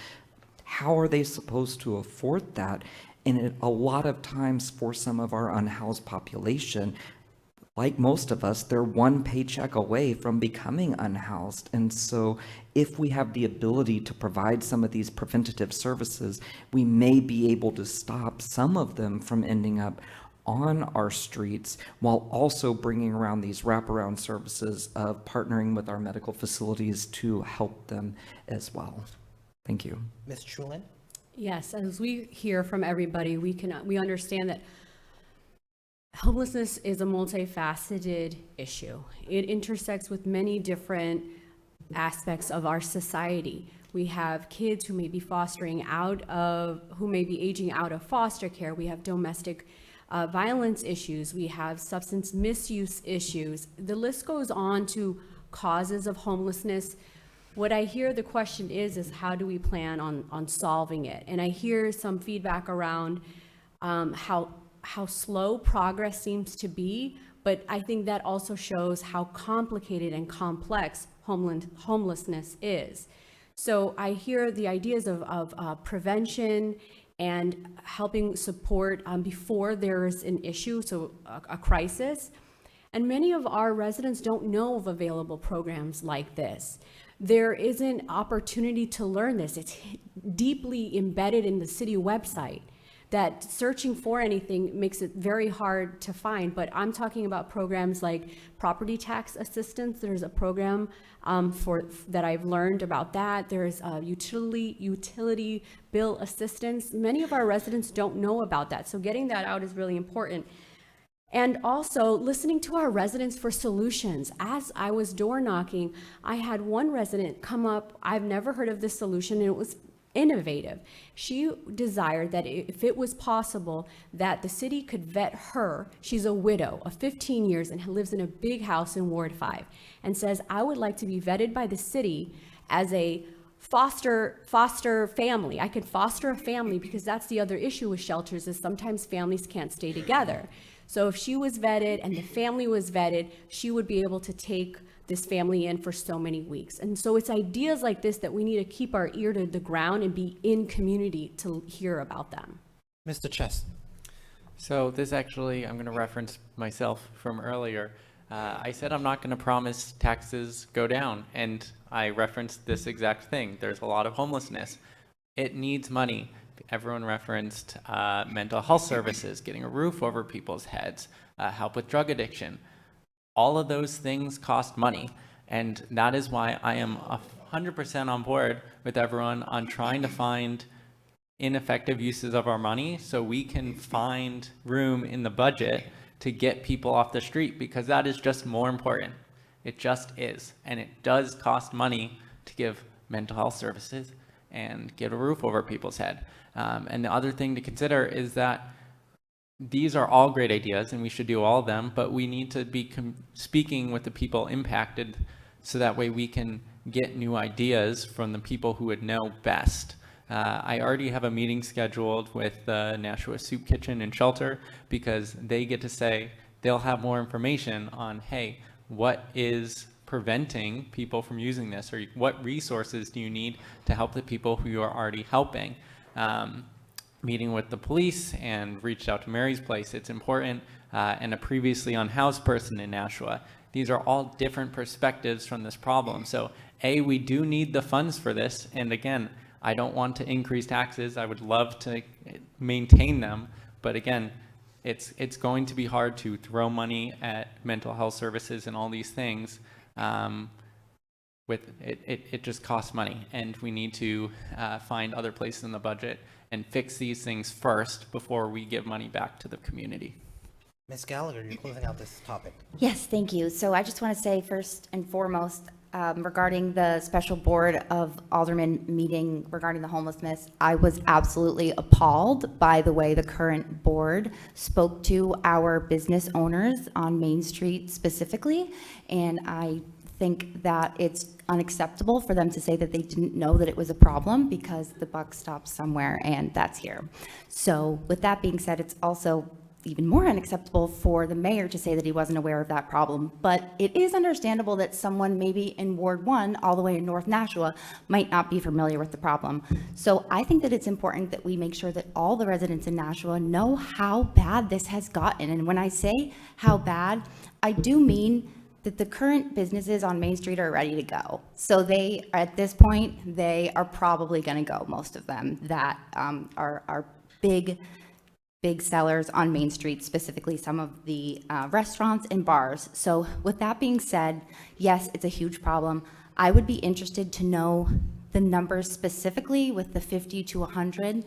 how are they supposed to afford that? And a lot of times for some of our unhoused population, like most of us, they're one paycheck away from becoming unhoused. And so if we have the ability to provide some of these preventative services, we may be able to stop some of them from ending up on our streets while also bringing around these wraparound services of partnering with our medical facilities to help them as well. Thank you. Ms. Chulin? Yes, as we hear from everybody, we understand that homelessness is a multifaceted issue. It intersects with many different aspects of our society. We have kids who may be who may be aging out of foster care. We have domestic violence issues. We have substance misuse issues. The list goes on to causes of homelessness. What I hear the question is how do we plan on solving it? And I hear some feedback around how slow progress seems to be, but I think that also shows how complicated and complex homelessness is. So I hear the ideas of prevention and helping support before there's an issue, so a crisis. And many of our residents don't know of available programs like this. There is an opportunity to learn this. It's deeply embedded in the city website that searching for anything makes it very hard to find. But I'm talking about programs like property tax assistance. There's a program that I've learned about that. There's utility bill assistance. Many of our residents don't know about that. So getting that out is really important. And also listening to our residents for solutions. As I was door knocking, I had one resident come up, I've never heard of this solution, and it was innovative. She desired that if it was possible that the city could vet her. She's a widow of 15 years and lives in a big house in Ward 5, and says, I would like to be vetted by the city as a foster family. I could foster a family, because that's the other issue with shelters, is sometimes families can't stay together. So if she was vetted and the family was vetted, she would be able to take this family in for so many weeks. And so it's ideas like this that we need to keep our ear to the ground and be in community to hear about them. Mr. Chess? So this actually, I'm going to reference myself from earlier. I said I'm not going to promise taxes go down, and I referenced this exact thing. There's a lot of homelessness. It needs money. Everyone referenced mental health services, getting a roof over people's heads, help with drug addiction. All of those things cost money, and that is why I am 100% on board with everyone on trying to find ineffective uses of our money so we can find room in the budget to get people off the street, because that is just more important. It just is, and it does cost money to give mental health services and get a roof over people's head. And the other thing to consider is that these are all great ideas and we should do all of them, but we need to be speaking with the people impacted so that way we can get new ideas from the people who would know best. I already have a meeting scheduled with the Nashua Soup Kitchen and Shelter, because they get to say they'll have more information on, hey, what is preventing people from using this, or what resources do you need to help the people who you are already helping. Meeting with the police and reached out to Mary's Place. It's important, and a previously unhoused person in Nashua. These are all different perspectives from this problem. So we do need the funds for this. And again, I don't want to increase taxes. I would love to maintain them. But again, it's going to be hard to throw money at mental health services and all these things. It just costs money, and we need to find other places in the budget and fix these things first before we give money back to the community. Ms. Gallagher, you're closing out this topic. Yes, thank you. So I just want to say first and foremost, regarding the special board of aldermen meeting regarding the homelessness, I was absolutely appalled by the way the current board spoke to our business owners on Main Street specifically, and I think that it's unacceptable for them to say that they didn't know that it was a problem, because the buck stops somewhere, and that's here. So with that being said, it's also even more unacceptable for the mayor to say that he wasn't aware of that problem. But it is understandable that someone maybe in Ward 1, all the way in North Nashua, might not be familiar with the problem. So I think that it's important that we make sure that all the residents in Nashua know how bad this has gotten. And when I say how bad, I do mean that the current businesses on Main Street are ready to go. So they, at this point, they are probably going to go, most of them, that are big sellers on Main Street, specifically some of the restaurants and bars. So with that being said, yes, it's a huge problem. I would be interested to know the numbers specifically with the 50 to 100,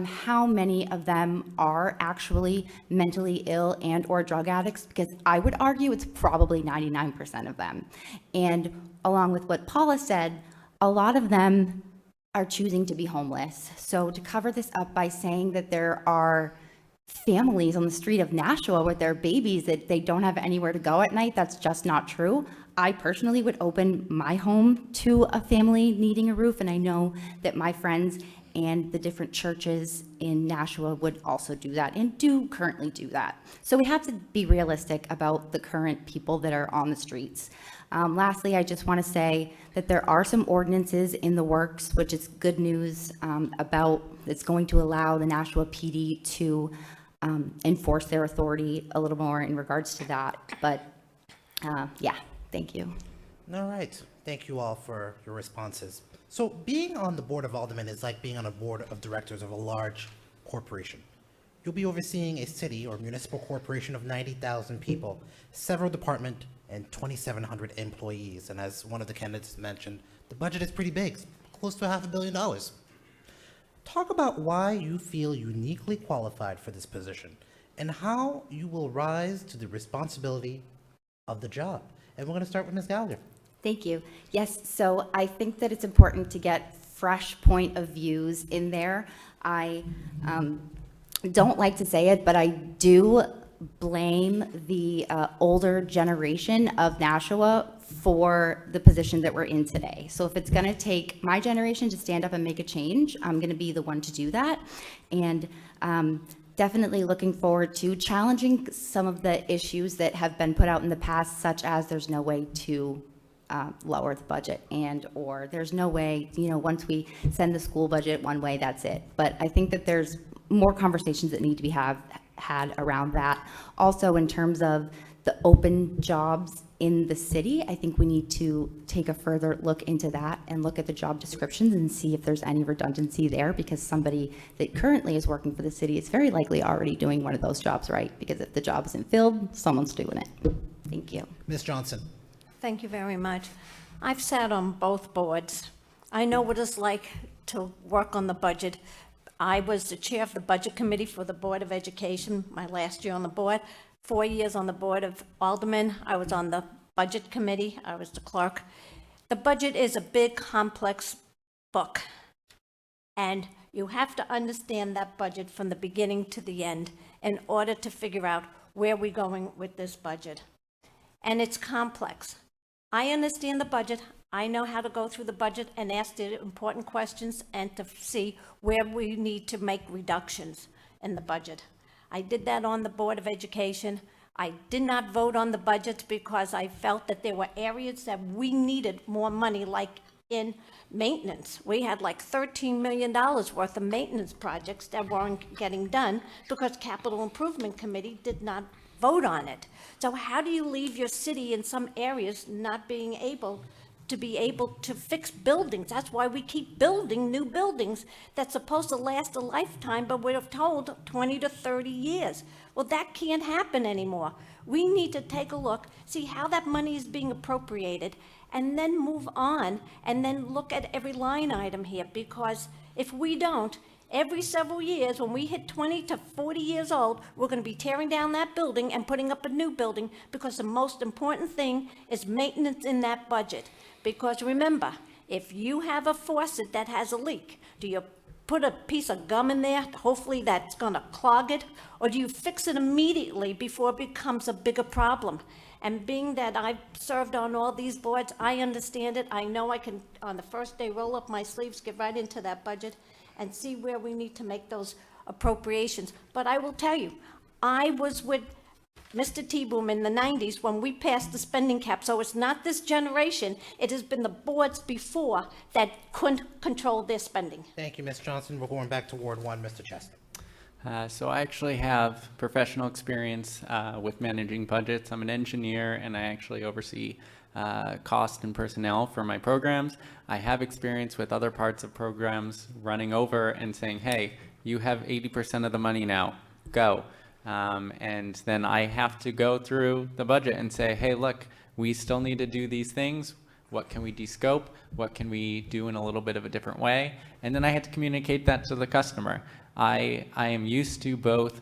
how many of them are actually mentally ill and or drug addicts, because I would argue it's probably 99% of them. And along with what Paula said, a lot of them are choosing to be homeless. So to cover this up by saying that there are families on the street of Nashua with their babies that they don't have anywhere to go at night, that's just not true. I personally would open my home to a family needing a roof, and I know that my friends and the different churches in Nashua would also do that and do currently do that. So we have to be realistic about the current people that are on the streets. Lastly, I just want to say that there are some ordinances in the works, which is good news, about it's going to allow the Nashua PD to enforce their authority a little more in regards to that. But yeah, thank you. All right. Thank you all for your responses. So being on the Board of Aldermen is like being on a board of directors of a large corporation. You'll be overseeing a city or municipal corporation of 90,000 people, several departments, and 2,700 employees. And as one of the candidates mentioned, the budget is pretty big, close to $500 million. Talk about why you feel uniquely qualified for this position and how you will rise to the responsibility of the job. And we're going to start with Ms. Gallagher. Thank you. Yes, so I think that it's important to get fresh point of views in there. I don't like to say it, but I do blame the older generation of Nashua for the position that we're in today. So if it's going to take my generation to stand up and make a change, I'm going to be the one to do that. And definitely looking forward to challenging some of the issues that have been put out in the past, such as there's no way to lower the budget, and or there's no way, once we send the school budget one way, that's it. But I think that there's more conversations that need to be had around that. Also, in terms of the open jobs in the city, I think we need to take a further look into that and look at the job descriptions and see if there's any redundancy there, because somebody that currently is working for the city is very likely already doing one of those jobs, right? Because if the job isn't filled, someone's doing it. Thank you. Ms. Johnson. Thank you very much. I've sat on both boards. I know what it's like to work on the budget. I was the chair of the Budget Committee for the Board of Education, my last year on the board. 4 years on the Board of Aldermen. I was on the Budget Committee. I was the clerk. The budget is a big, complex book. And you have to understand that budget from the beginning to the end in order to figure out where we're going with this budget. And it's complex. I understand the budget. I know how to go through the budget and ask the important questions and to see where we need to make reductions in the budget. I did that on the Board of Education. I did not vote on the budgets because I felt that there were areas that we needed more money, like in maintenance. We had like $13 million worth of maintenance projects that weren't getting done because Capital Improvement Committee did not vote on it. So how do you leave your city in some areas not being able to fix buildings? That's why we keep building new buildings that's supposed to last a lifetime, but we're told 20 to 30 years. Well, that can't happen anymore. We need to take a look, see how that money is being appropriated, and then move on, and then look at every line item here, because if we don't, every several years, when we hit 20 to 40 years old, we're going to be tearing down that building and putting up a new building, because the most important thing is maintenance in that budget. Because remember, if you have a faucet that has a leak, do you put a piece of gum in there, hopefully that's gonna clog it? Or do you fix it immediately before it becomes a bigger problem? And being that I've served on all these boards, I understand it. I know I can, on the first day, roll up my sleeves, get right into that budget, and see where we need to make those appropriations. But I will tell you, I was with Mr. T-Boom in the 90s when we passed the spending cap. So it's not this generation. It has been the boards before that couldn't control their spending. Thank you, Ms. Johnson. We're going back to Ward 1, Mr. Chestnut. So I actually have professional experience with managing budgets. I'm an engineer and I actually oversee cost and personnel for my programs. I have experience with other parts of programs running over and saying, hey, you have 80% of the money now, go. And then I have to go through the budget and say, hey, look, we still need to do these things. What can we descope? What can we do in a little bit of a different way? And then I had to communicate that to the customer. I am used to both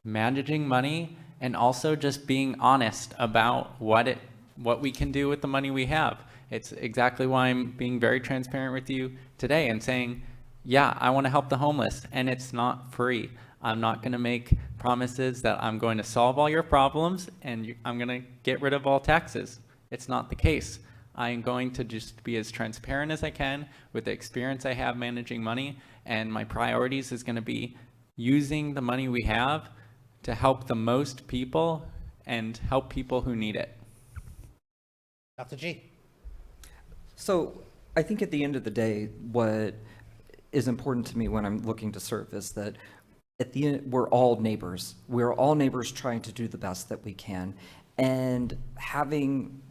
managing money and also just being honest about what we can do with the money we have. It's exactly why I'm being very transparent with you today and saying, yeah, I want to help the homeless, and it's not free. I'm not going to make promises that I'm going to solve all your problems and I'm going to get rid of all taxes. It's not the case. I'm going to just be as transparent as I can with the experience I have managing money, and my priorities is going to be using the money we have to help the most people and help people who need it. Dr. G. So I think at the end of the day, what is important to me when I'm looking to serve is that at the end, we're all neighbors. We're all neighbors trying to do the best that we can. And having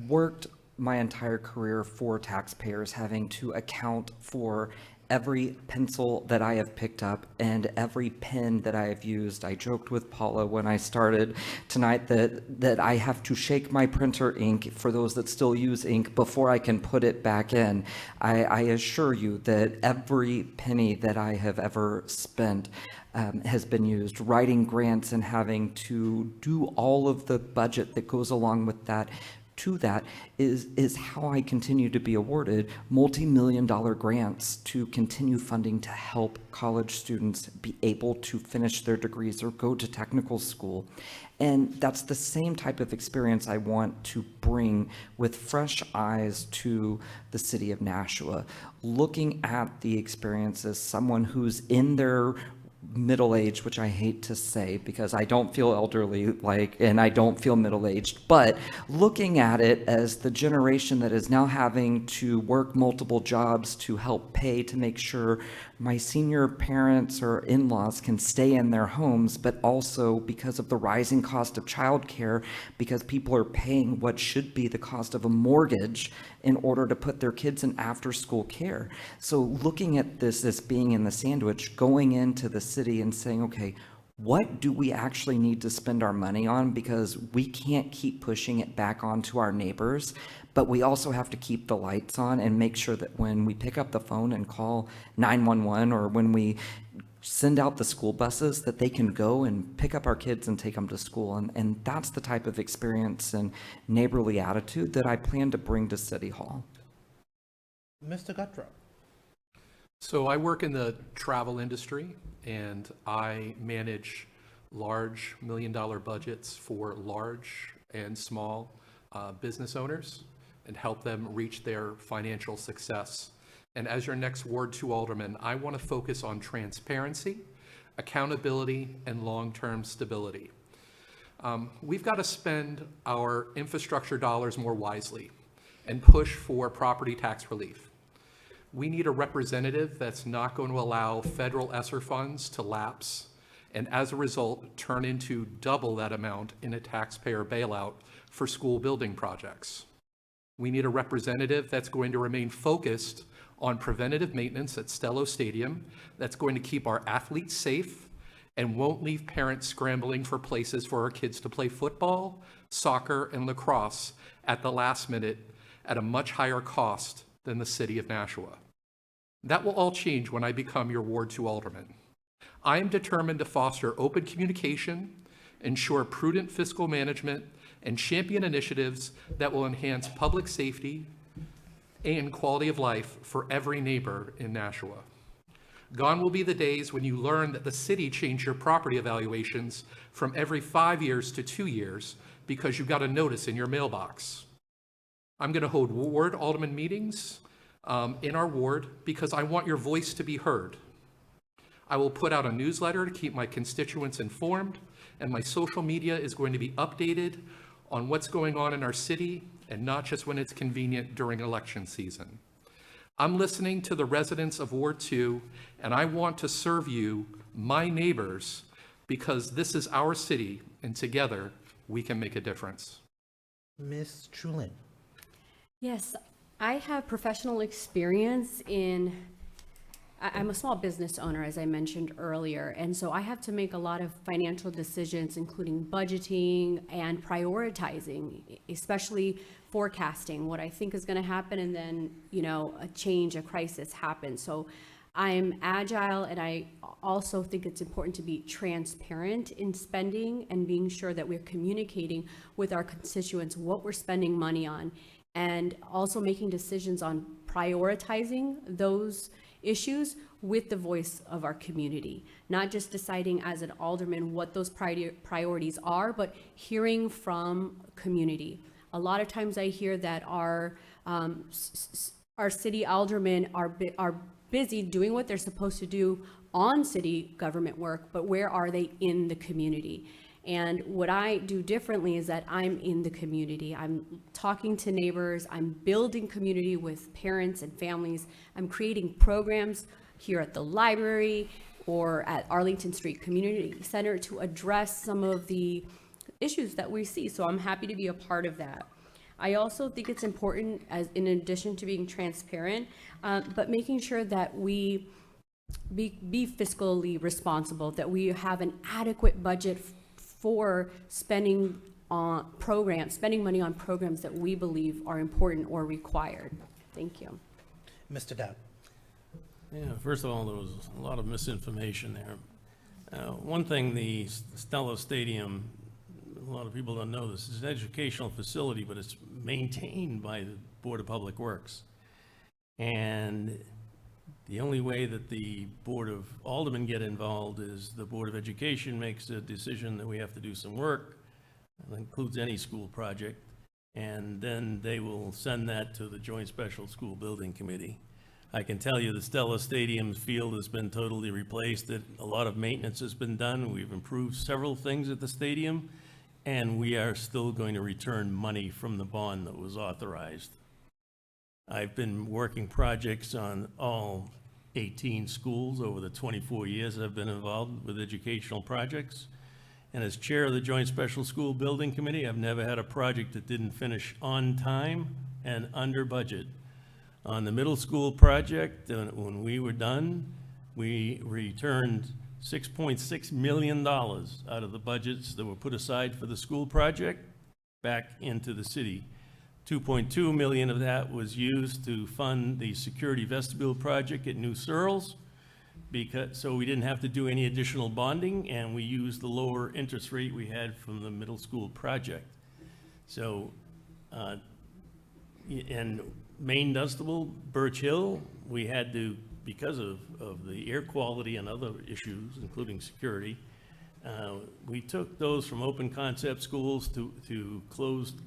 worked my entire career for taxpayers, having to account for every pencil that I have picked up and every pen that I have used. I joked with Paula when I started tonight that I have to shake my printer ink, for those that still use ink, before I can put it back in. I assure you that every penny that I have ever spent has been used. Writing grants and having to do all of the budget that goes along with that, to that is how I continue to be awarded multi-million-dollar grants to continue funding to help college students be able to finish their degrees or go to technical school. And that's the same type of experience I want to bring with fresh eyes to the city of Nashua, looking at the experience as someone who's in their middle age, which I hate to say because I don't feel elderly and I don't feel middle-aged, but looking at it as the generation that is now having to work multiple jobs to help pay to make sure my senior parents or in-laws can stay in their homes, but also because of the rising cost of childcare, because people are paying what should be the cost of a mortgage in order to put their kids in after-school care. So looking at this as being in the sandwich, going into the city and saying, okay, what do we actually need to spend our money on? Because we can't keep pushing it back onto our neighbors, but we also have to keep the lights on and make sure that when we pick up the phone and call 911 or when we send out the school buses, that they can go and pick up our kids and take them to school. And that's the type of experience and neighborly attitude that I plan to bring to City Hall. Mr. Guttrow. So I work in the travel industry and I manage large million-dollar budgets for large and small business owners and help them reach their financial success. And as your next Ward 2 Alderman, I want to focus on transparency, accountability, and long-term stability. We've got to spend our infrastructure dollars more wisely and push for property tax relief. We need a representative that's not going to allow federal ESSER funds to lapse and as a result turn into double that amount in a taxpayer bailout for school building projects. We need a representative that's going to remain focused on preventative maintenance at Stello Stadium, that's going to keep our athletes safe and won't leave parents scrambling for places for our kids to play football, soccer, and lacrosse at the last minute at a much higher cost than the city of Nashua. That will all change when I become your Ward 2 Alderman. I am determined to foster open communication, ensure prudent fiscal management, and champion initiatives that will enhance public safety and quality of life for every neighbor in Nashua. Gone will be the days when you learn that the city changed your property evaluations from every 5 years to 2 years because you got a notice in your mailbox. I'm going to hold ward alderman meetings in our ward because I want your voice to be heard. I will put out a newsletter to keep my constituents informed, and my social media is going to be updated on what's going on in our city and not just when it's convenient during election season. I'm listening to the residents of Ward 2, and I want to serve you, my neighbors, because this is our city, and together we can make a difference. Ms. Chulin. Yes, I have professional experience I'm a small business owner, as I mentioned earlier, and so I have to make a lot of financial decisions, including budgeting and prioritizing, especially forecasting what I think is going to happen, and then, a crisis happens. So I'm agile, and I also think it's important to be transparent in spending and being sure that we're communicating with our constituents what we're spending money on, and also making decisions on prioritizing those issues with the voice of our community, not just deciding as an alderman what those priorities are, but hearing from community. A lot of times I hear that our city aldermen are busy doing what they're supposed to do on city government work, but where are they in the community? And what I do differently is that I'm in the community. I'm talking to neighbors. I'm building community with parents and families. I'm creating programs here at the library or at Arlington Street Community Center to address some of the issues that we see. So I'm happy to be a part of that. I also think it's important, as in addition to being transparent, but making sure that we be fiscally responsible, that we have an adequate budget for spending money on programs that we believe are important or required. Thank you. Mr. Dowd. Yeah, first of all, there was a lot of misinformation there. One thing, the Stella Stadium, a lot of people don't know this, is an educational facility, but it's maintained by the Board of Public Works. And the only way that the Board of Aldermen get involved is the Board of Education makes a decision that we have to do some work. That includes any school project. And then they will send that to the Joint Special School Building Committee. I can tell you the Stella Stadium field has been totally replaced. That a lot of maintenance has been done. We've improved several things at the stadium. And we are still going to return money from the bond that was authorized. I've been working projects on all 18 schools over the 24 years I've been involved with educational projects. And as chair of the Joint Special School Building Committee, I've never had a project that didn't finish on time and under budget. On the middle school project, when we were done, we returned $6.6 million out of the budgets that were put aside for the school project back into the city. 2.2 million of that was used to fund the security vestibule project at New Searles, so we didn't have to do any additional bonding, and we used the lower interest rate we had from the middle school project. So, and Main Dunstable, Birch Hill, we had to, because of the air quality and other issues, including security, we took those from open concept schools to closed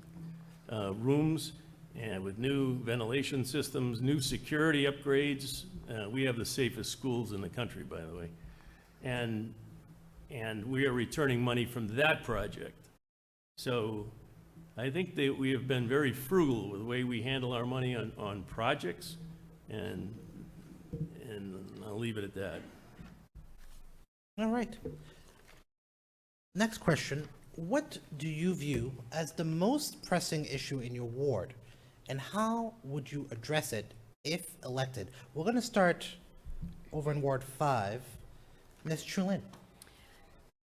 rooms, and with new ventilation systems, new security upgrades. We have the safest schools in the country, by the way. And we are returning money from that project. So I think that we have been very frugal with the way we handle our money on projects, and I'll leave it at that. All right. Next question. What do you view as the most pressing issue in your ward, and how would you address it if elected? We're going to start over in Ward 5. Ms. Chulin.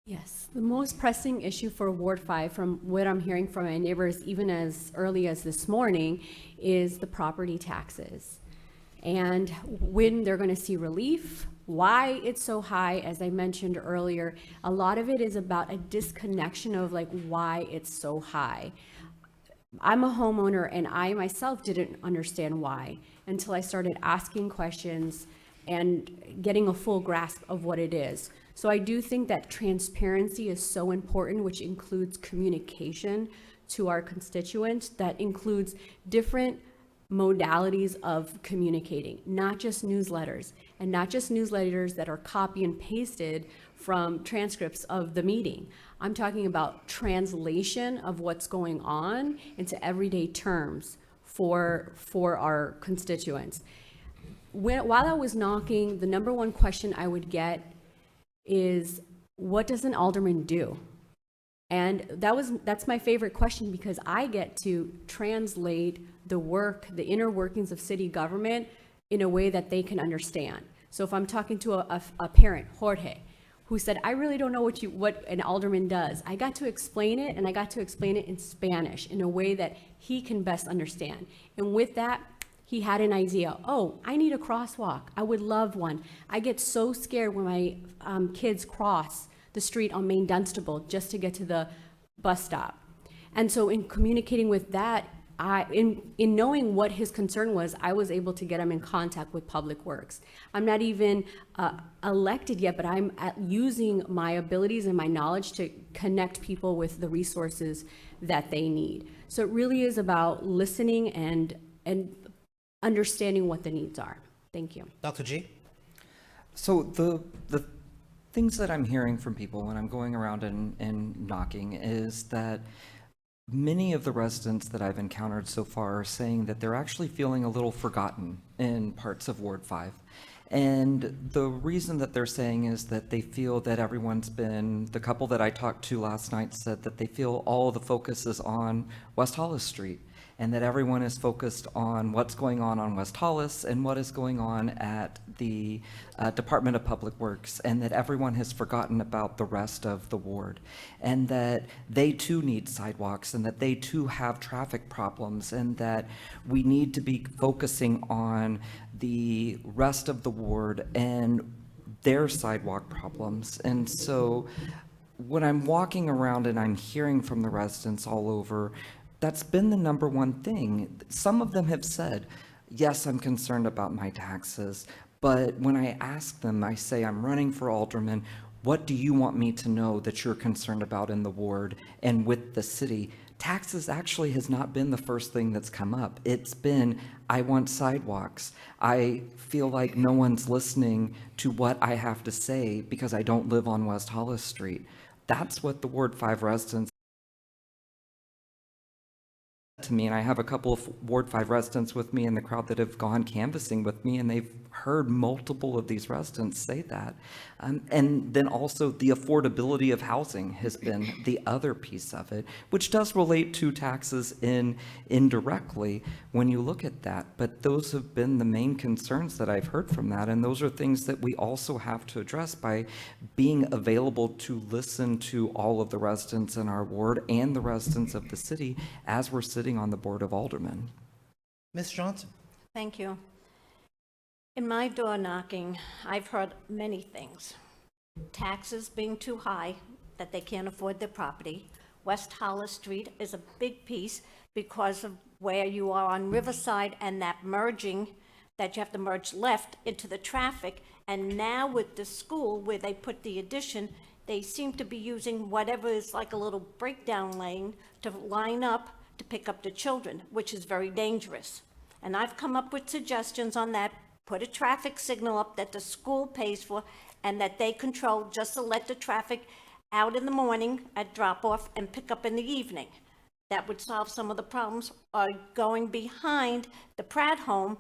Yes, the most pressing issue for Ward 5, from what I'm hearing from my neighbors, even as early as this morning, is the property taxes. And when they're going to see relief, why it's so high. As I mentioned earlier, a lot of it is about a disconnection of like why it's so high. I'm a homeowner, and I myself didn't understand why until I started asking questions and getting a full grasp of what it is. So I do think that transparency is so important, which includes communication to our constituents, that includes different modalities of communicating, not just newsletters, and not just newsletters that are copy and pasted from transcripts of the meeting. I'm talking about translation of what's going on into everyday terms for our constituents. While I was knocking, the number one question I would get is, what does an alderman do? And that's my favorite question, because I get to translate the work, the inner workings of city government in a way that they can understand. So if I'm talking to a parent, Jorge, who said, I really don't know what an alderman does, I got to explain it, and I got to explain it in Spanish in a way that he can best understand. And with that, he had an idea. Oh, I need a crosswalk. I would love one. I get so scared when my kids cross the street on Main Dunstable just to get to the bus stop. And so in communicating with that, in knowing what his concern was, I was able to get him in contact with Public Works. I'm not even elected yet, but I'm using my abilities and my knowledge to connect people with the resources that they need. So it really is about listening and understanding what the needs are. Thank you. Dr. G? So the things that I'm hearing from people when I'm going around and knocking is that many of the residents that I've encountered so far are saying that they're actually feeling a little forgotten in parts of Ward 5. And the reason that they're saying is that they feel that the couple that I talked to last night said that they feel all the focus is on West Hollis Street, and that everyone is focused on what's going on West Hollis and what is going on at the Department of Public Works, and that everyone has forgotten about the rest of the ward, and that they too need sidewalks, and that they too have traffic problems, and that we need to be focusing on the rest of the ward and their sidewalk problems. And so when I'm walking around and I'm hearing from the residents all over, that's been the number one thing. Some of them have said, yes, I'm concerned about my taxes, but when I ask them, I say, I'm running for alderman, what do you want me to know that you're concerned about in the ward and with the city? Taxes actually has not been the first thing that's come up. It's been, I want sidewalks. I feel like no one's listening to what I have to say because I don't live on West Hollis Street. That's what the Ward 5 residents to me, and I have a couple of Ward 5 residents with me in the crowd that have gone canvassing with me, and they've heard multiple of these residents say that. And then also the affordability of housing has been the other piece of it, which does relate to taxes indirectly when you look at that. But those have been the main concerns that I've heard from that, and those are things that we also have to address by being available to listen to all of the residents in our ward and the residents of the city as we're sitting on the Board of Aldermen. Ms. Johnson? Thank you. In my door knocking, I've heard many things. Taxes being too high, that they can't afford their property. West Hollis Street is a big piece because of where you are on Riverside and that merging, that you have to merge left into the traffic. And now with the school where they put the addition, they seem to be using whatever is like a little breakdown lane to line up to pick up the children, which is very dangerous. And I've come up with suggestions on that. Put a traffic signal up that the school pays for and that they control, just to let the traffic out in the morning at drop-off and pick up in the evening. That would solve some of the problems, or going behind the Pratt home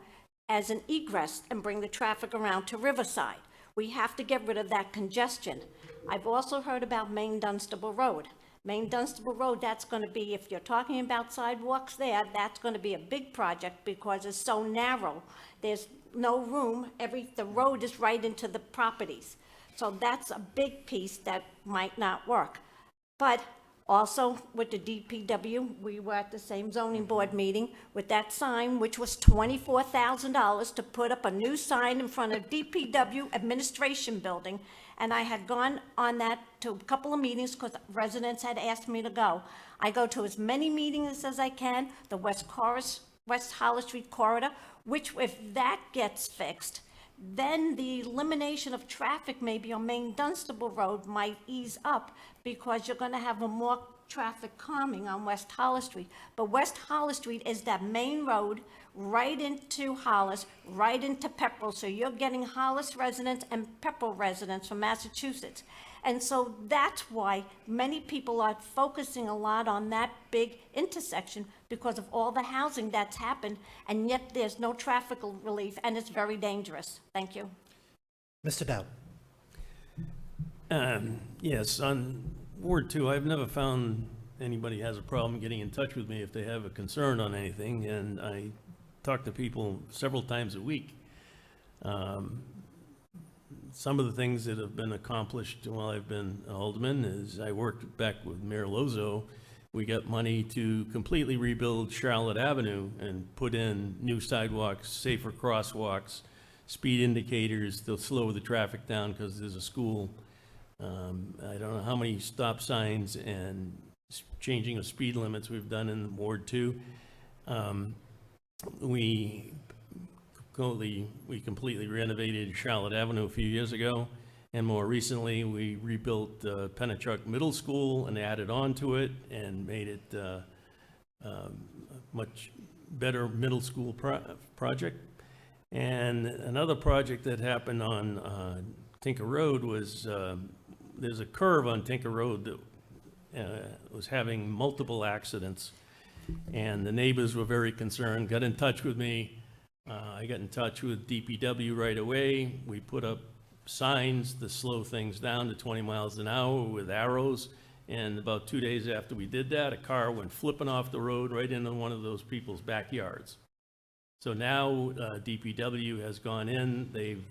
as an egress and bring the traffic around to Riverside. We have to get rid of that congestion. I've also heard about Main Dunstable Road. Main Dunstable Road, that's going to be, if you're talking about sidewalks there, that's going to be a big project because it's so narrow. There's no room. The road is right into the properties. So that's a big piece that might not work. But also with the DPW, we were at the same zoning board meeting with that sign, which was $24,000 to put up a new sign in front of DPW administration building. And I had gone on that to a couple of meetings because residents had asked me to go. I go to as many meetings as I can, the West Hollis Street corridor, which if that gets fixed, then the elimination of traffic maybe on Main Dunstable Road might ease up because you're going to have a more traffic calming on West Hollis Street. But West Hollis Street is that main road right into Hollis, right into Pepperell. So you're getting Hollis residents and Pepperell residents from Massachusetts. And so that's why many people are focusing a lot on that big intersection because of all the housing that's happened, and yet there's no traffic relief, and it's very dangerous. Thank you. Mr. Dowd. Yes, on Ward 2, I've never found anybody has a problem getting in touch with me if they have a concern on anything, and I talk to people several times a week. Some of the things that have been accomplished while I've been alderman is I worked back with Mayor Lozo. We got money to completely rebuild Charlotte Avenue and put in new sidewalks, safer crosswalks, speed indicators to slow the traffic down because there's a school. I don't know how many stop signs and changing of speed limits we've done in Ward 2. We completely renovated Charlotte Avenue a few years ago, and more recently we rebuilt Pennachuck Middle School and added on to it and made it a much better middle school project. And another project that happened on Tinker Road was there's a curve on Tinker Road that was having multiple accidents, and the neighbors were very concerned, got in touch with me. I got in touch with DPW right away. We put up signs to slow things down to 20 miles an hour with arrows. And about 2 days after we did that, a car went flipping off the road right into one of those people's backyards. So now DPW has gone in. They've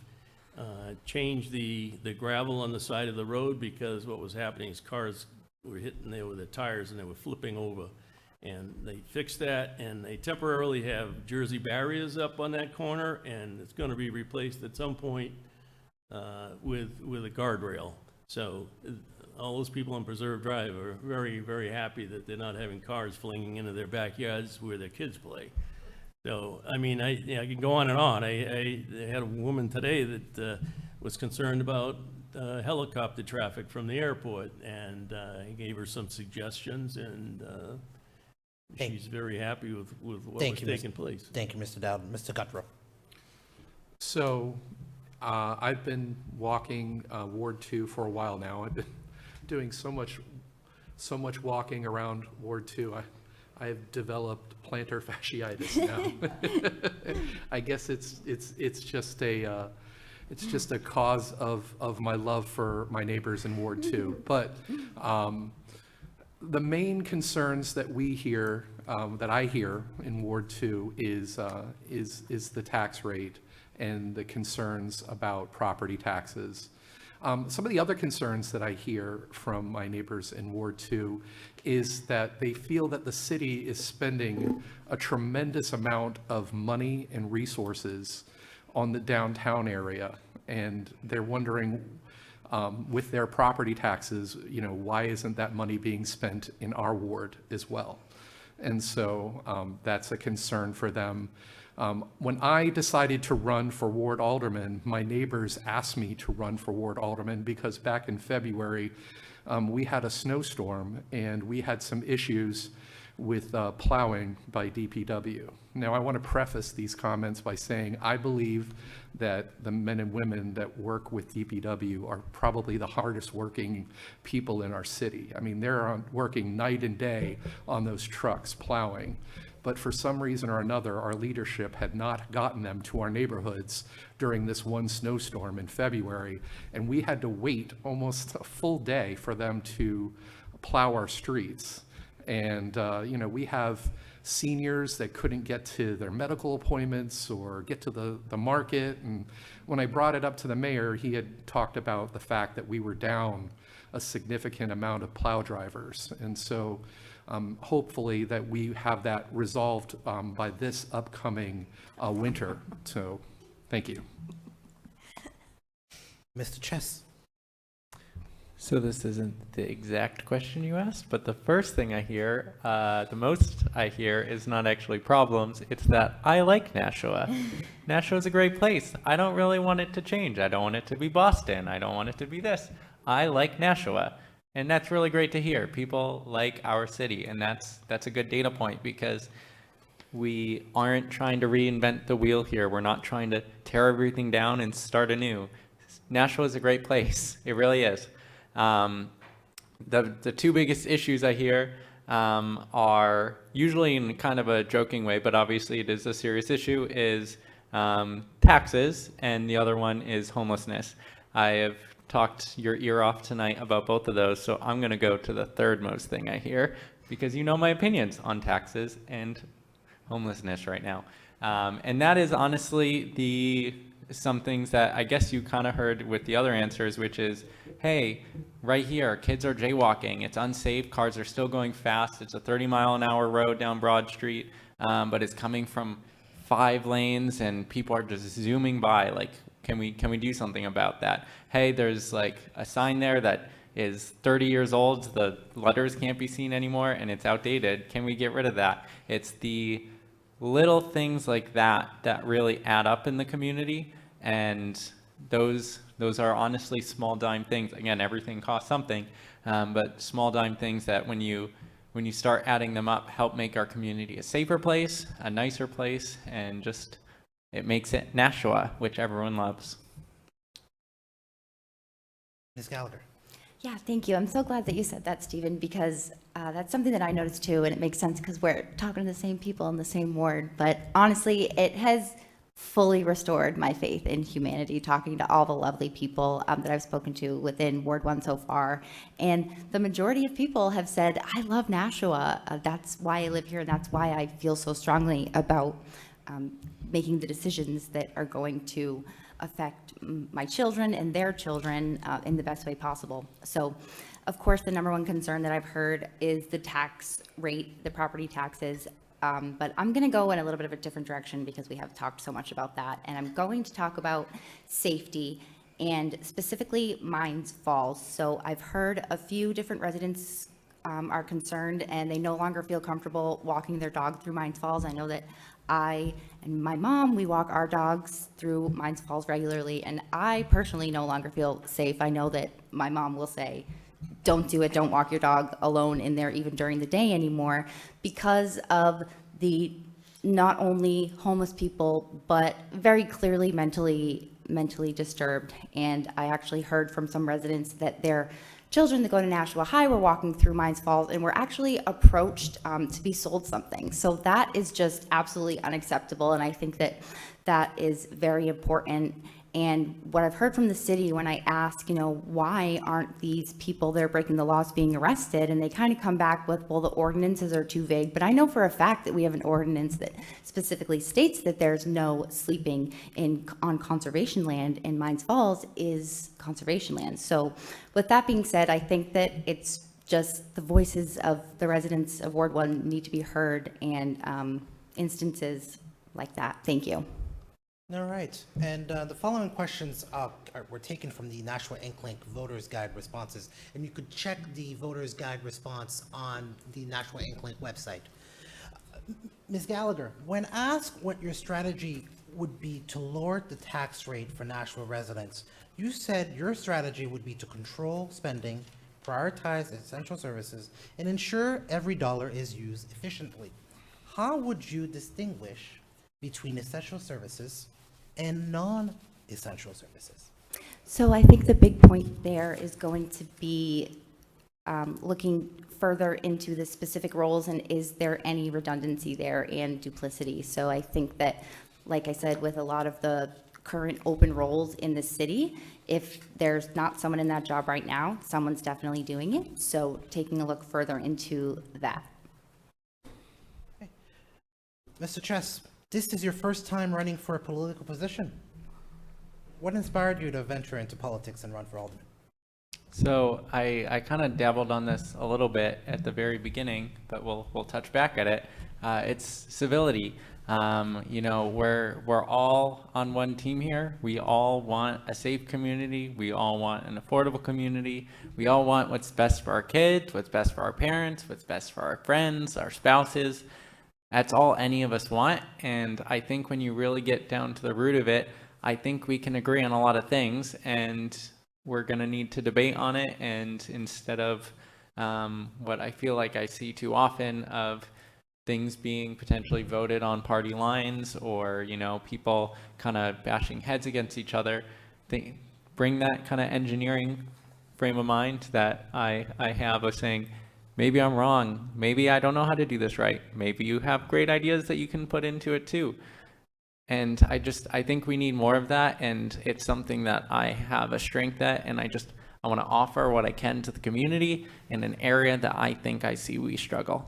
changed the gravel on the side of the road because what was happening is cars were hitting there with their tires and they were flipping over. And they fixed that, and they temporarily have Jersey barriers up on that corner, and it's going to be replaced at some point with a guardrail. So all those people on Preserve Drive are very, very happy that they're not having cars flinging into their backyards where their kids play. So, I mean, I can go on and on. I had a woman today that was concerned about helicopter traffic from the airport, and I gave her some suggestions, and she's very happy with what was taking place. Thank you, Mr. Dowd. Mr. Guttrow. So I've been walking Ward 2 for a while now. I've been doing so much walking around Ward 2. I've developed plantar fasciitis now. I guess it's just a cause of my love for my neighbors in Ward 2. But the main concerns that we hear, that I hear in Ward 2 is the tax rate and the concerns about property taxes. Some of the other concerns that I hear from my neighbors in Ward 2 is that they feel that the city is spending a tremendous amount of money and resources on the downtown area, and they're wondering, with their property taxes, why isn't that money being spent in our ward as well? And so that's a concern for them. When I decided to run for ward alderman, my neighbors asked me to run for ward alderman because back in February, we had a snowstorm and we had some issues with plowing by DPW. Now, I want to preface these comments by saying I believe that the men and women that work with DPW are probably the hardest working people in our city. I mean, they're working night and day on those trucks plowing. But for some reason or another, our leadership had not gotten them to our neighborhoods during this one snowstorm in February, and we had to wait almost a full day for them to plow our streets. And, we have seniors that couldn't get to their medical appointments or get to the market. And when I brought it up to the mayor, he had talked about the fact that we were down a significant amount of plow drivers. And so hopefully that we have that resolved by this upcoming winter. So thank you. Mr. Chess. So this isn't the exact question you asked, but the first thing I hear, the most I hear is not actually problems, it's that I like Nashua. Nashua is a great place. I don't really want it to change. I don't want it to be Boston. I don't want it to be this. I like Nashua. And that's really great to hear. People like our city, and that's a good data point because we aren't trying to reinvent the wheel here. We're not trying to tear everything down and start anew. Nashua is a great place. It really is. The two biggest issues I hear are usually in kind of a joking way, but obviously it is a serious issue, is taxes, and the other one is homelessness. I have talked your ear off tonight about both of those, so I'm going to go to the third most thing I hear, because you know my opinions on taxes and homelessness right now. And that is honestly some things that I guess you kind of heard with the other answers, which is, hey, right here, kids are jaywalking. It's unsafe. Cars are still going fast. It's a 30-mile-an-hour road down Broad Street, but it's coming from 5 lanes, and people are just zooming by. Like, can we do something about that? Hey, there's like a sign there that is 30 years old. The letters can't be seen anymore, and it's outdated. Can we get rid of that? It's the little things like that that really add up in the community, and those are honestly small dime things. Again, everything costs something, but small dime things that when you start adding them up, help make our community a safer place, a nicer place, and just it makes it Nashua, which everyone loves. Ms. Gallagher. Yeah, thank you. I'm so glad that you said that, Stephen, because that's something that I noticed too, and it makes sense because we're talking to the same people in the same ward. But honestly, it has fully restored my faith in humanity, talking to all the lovely people that I've spoken to within Ward 1 so far. And the majority of people have said, I love Nashua. That's why I live here, and that's why I feel so strongly about making the decisions that are going to affect my children and their children in the best way possible. So, of course, the number one concern that I've heard is the tax rate, the property taxes. But I'm going to go in a little bit of a different direction because we have talked so much about that. And I'm going to talk about safety and specifically Mines Falls. So I've heard a few different residents are concerned and they no longer feel comfortable walking their dog through Mines Falls. I know that I and my mom, we walk our dogs through Mines Falls regularly, and I personally no longer feel safe. I know that my mom will say, don't do it, don't walk your dog alone in there even during the day anymore, because of the not only homeless people, but very clearly mentally disturbed. And I actually heard from some residents that their children that go to Nashua High were walking through Mines Falls and were actually approached to be sold something. So that is just absolutely unacceptable. And I think that that is very important. And what I've heard from the city when I ask, why aren't these people that are breaking the laws being arrested? And they kind of come back with, well, the ordinances are too vague. But I know for a fact that we have an ordinance that specifically states that there's no sleeping on conservation land, and Mines Falls is conservation land. So with that being said, I think that it's just the voices of the residents of Ward 1 need to be heard, and instances like that. Thank you. All right, and the following questions were taken from the Nashua Inc. Voters Guide responses, and you could check the Voters Guide response on the Nashua Inc. website. Ms. Gallagher, when asked what your strategy would be to lower the tax rate for Nashua residents, you said your strategy would be to control spending, prioritize essential services, and ensure every dollar is used efficiently. How would you distinguish between essential services and non-essential services? So I think the big point there is going to be looking further into the specific roles and is there any redundancy there and duplicity. So I think that, like I said, with a lot of the current open roles in the city, if there's not someone in that job right now, someone's definitely doing it. So taking a look further into that. Okay. Mr. Chess, this is your first time running for a political position. What inspired you to venture into politics and run for alderman? So I kind of dabbled on this a little bit at the very beginning, but we'll touch back at it. It's civility. You know, we're all on one team here. We all want a safe community. We all want an affordable community. We all want what's best for our kids, what's best for our parents, what's best for our friends, our spouses. That's all any of us want. And I think when you really get down to the root of it, I think we can agree on a lot of things, and we're going to need to debate on it. And instead of what I feel like I see too often of things being potentially voted on party lines, or, you know, people kind of bashing heads against each other, bring that kind of engineering frame of mind that I have of saying, maybe I'm wrong. Maybe I don't know how to do this right. Maybe you have great ideas that you can put into it too. And I think we need more of that. And it's something that I have a strength at. And I want to offer what I can to the community in an area that I think I see we struggle.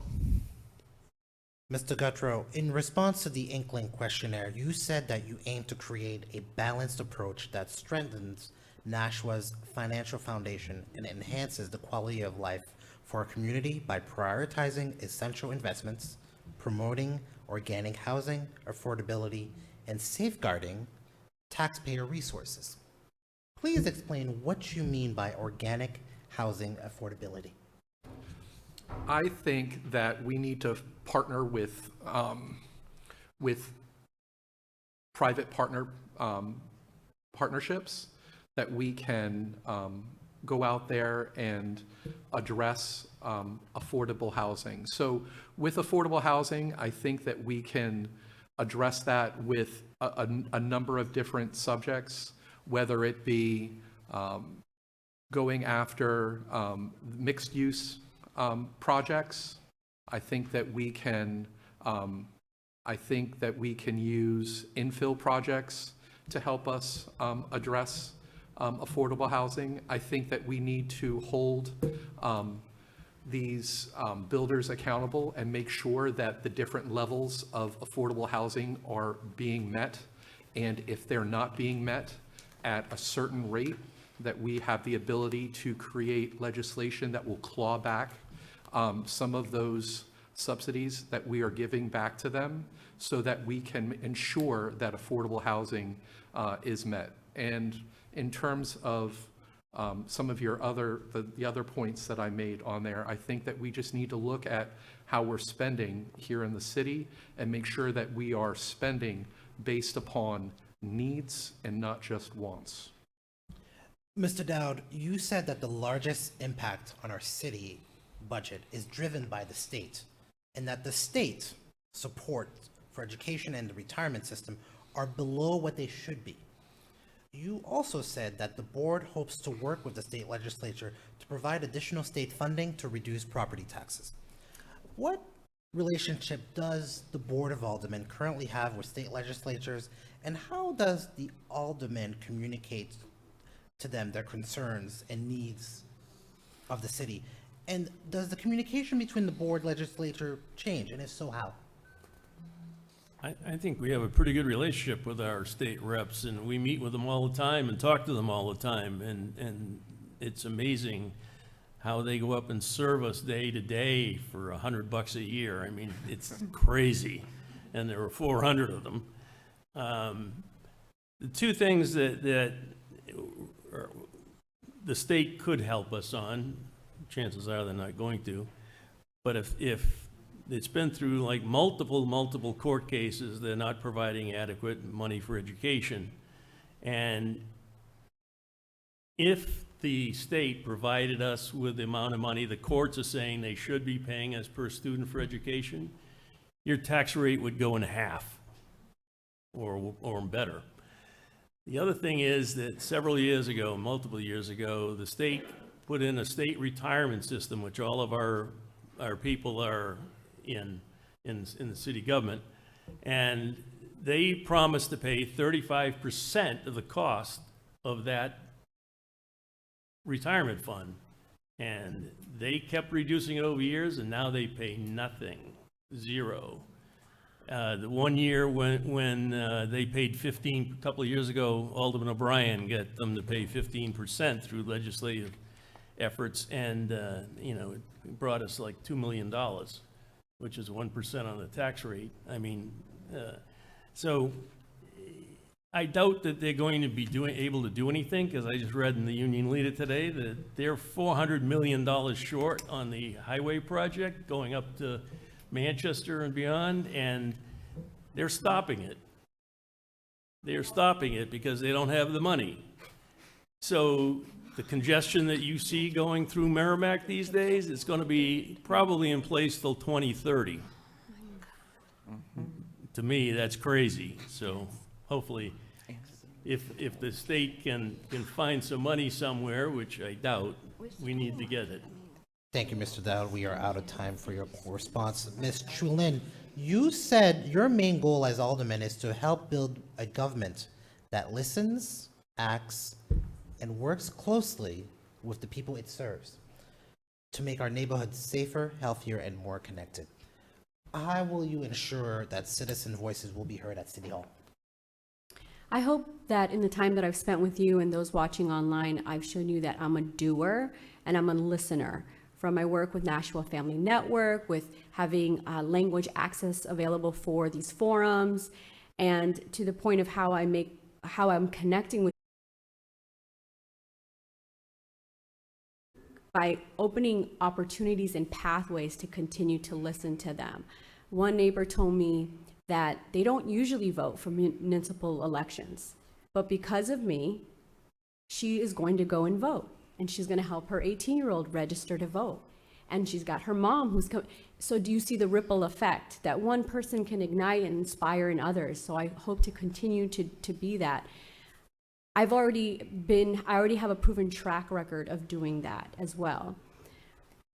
Mr. Guttrow, in response to the Inkling questionnaire, you said that you aim to create a balanced approach that strengthens Nashua's financial foundation and enhances the quality of life for our community by prioritizing essential investments, promoting organic housing, affordability, and safeguarding taxpayer resources. Please explain what you mean by organic housing affordability. I think that we need to partner with private partnerships, that we can go out there and address affordable housing. So with affordable housing, I think that we can address that with a number of different subjects, whether it be going after mixed use projects. I think that we can use infill projects to help us address affordable housing. I think that we need to hold these builders accountable and make sure that the different levels of affordable housing are being met. And if they're not being met at a certain rate, that we have the ability to create legislation that will claw back some of those subsidies that we are giving back to them, so that we can ensure that affordable housing is met. And in terms of some of your the other points that I made on there, I think that we just need to look at how we're spending here in the city and make sure that we are spending based upon needs and not just wants. Mr. Dowd, you said that the largest impact on our city budget is driven by the state, and that the state support for education and the retirement system are below what they should be. You also said that the board hopes to work with the state legislature to provide additional state funding to reduce property taxes. What relationship does the Board of Aldermen currently have with state legislatures, and how does the aldermen communicate to them their concerns and needs of the city? And does the communication between the board legislature change, and if so, how? I think we have a pretty good relationship with our state reps, and we meet with them all the time and talk to them all the time. And it's amazing how they go up and serve us day to day for $100 a year. I mean, it's crazy. And there were 400 of them. The two things that the state could help us on, chances are they're not going to, but if it's been through like multiple court cases, they're not providing adequate money for education. And if the state provided us with the amount of money the courts are saying they should be paying us per student for education, your tax rate would go in half or better. The other thing is that several years ago, multiple years ago, the state put in a state retirement system, which all of our people are in the city government, and they promised to pay 35% of the cost of that retirement fund, and they kept reducing it over years, and now they pay nothing, zero. The one year when they paid 15, a couple of years ago, Alderman O'Brien got them to pay 15% through legislative efforts, and it brought us like $2 million, which is 1% on the tax rate. I mean, So I doubt that they're going to be able to do anything, because I just read in the Union Leader today that they're $400 million short on the highway project going up to Manchester and beyond, and they're stopping it. They're stopping it because they don't have the money. So the congestion that you see going through Merrimack these days is going to be probably in place till 2030. To me, that's crazy. So hopefully, if the state can find some money somewhere, which I doubt, we need to get it. Thank you, Mr. Dowd. We are out of time for your response. Ms. Chulin, you said your main goal as alderman is to help build a government that listens, acts, and works closely with the people it serves to make our neighborhoods safer, healthier, and more connected. How will you ensure that citizen voices will be heard at City Hall? I hope that in the time that I've spent with you and those watching online, I've shown you that I'm a doer and I'm a listener. From my work with Nashua Family Network, with having language access available for these forums, and to the point of how I'm connecting with by opening opportunities and pathways to continue to listen to them. One neighbor told me that they don't usually vote for municipal elections, but because of me, she is going to go and vote, and she's going to help her 18-year-old register to vote. And she's got her mom who's so do you see the ripple effect that one person can ignite and inspire in others? So I hope to continue to be that. I already have a proven track record of doing that as well.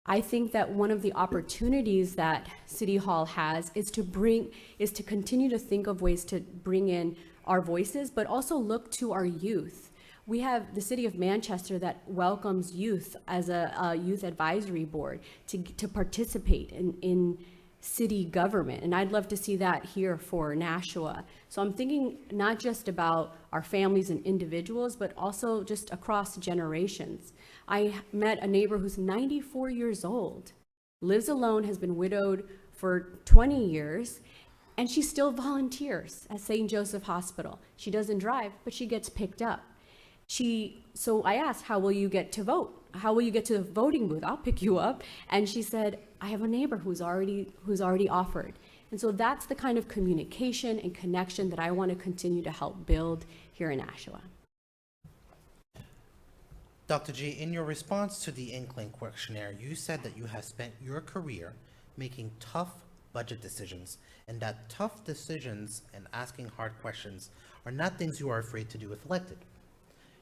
I think that one of the opportunities that City Hall has is to continue to think of ways to bring in our voices, but also look to our youth. We have the City of Manchester that welcomes youth as a youth advisory board to participate in city government, and I'd love to see that here for Nashua. So I'm thinking not just about our families and individuals, but also just across generations. I met a neighbor who's 94 years old, lives alone, has been widowed for 20 years, and she still volunteers at St. Joseph Hospital. She doesn't drive, but she gets picked up. So I asked, how will you get to vote? How will you get to the voting booth? I'll pick you up. And she said, I have a neighbor who's already offered. And so that's the kind of communication and connection that I want to continue to help build here in Nashua. Dr. G, in your response to the Inkling questionnaire, you said that you have spent your career making tough budget decisions, and that tough decisions and asking hard questions are not things you are afraid to do if elected.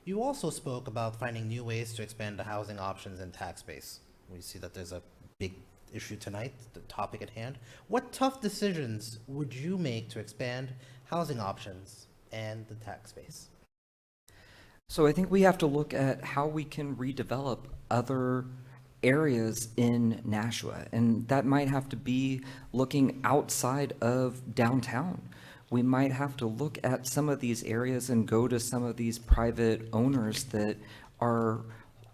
You also spoke about finding new ways to expand the housing options and tax base. We see that there's a big issue tonight, the topic at hand. What tough decisions would you make to expand housing options and the tax base? So I think we have to look at how we can redevelop other areas in Nashua, and that might have to be looking outside of downtown. We might have to look at some of these areas and go to some of these private owners that are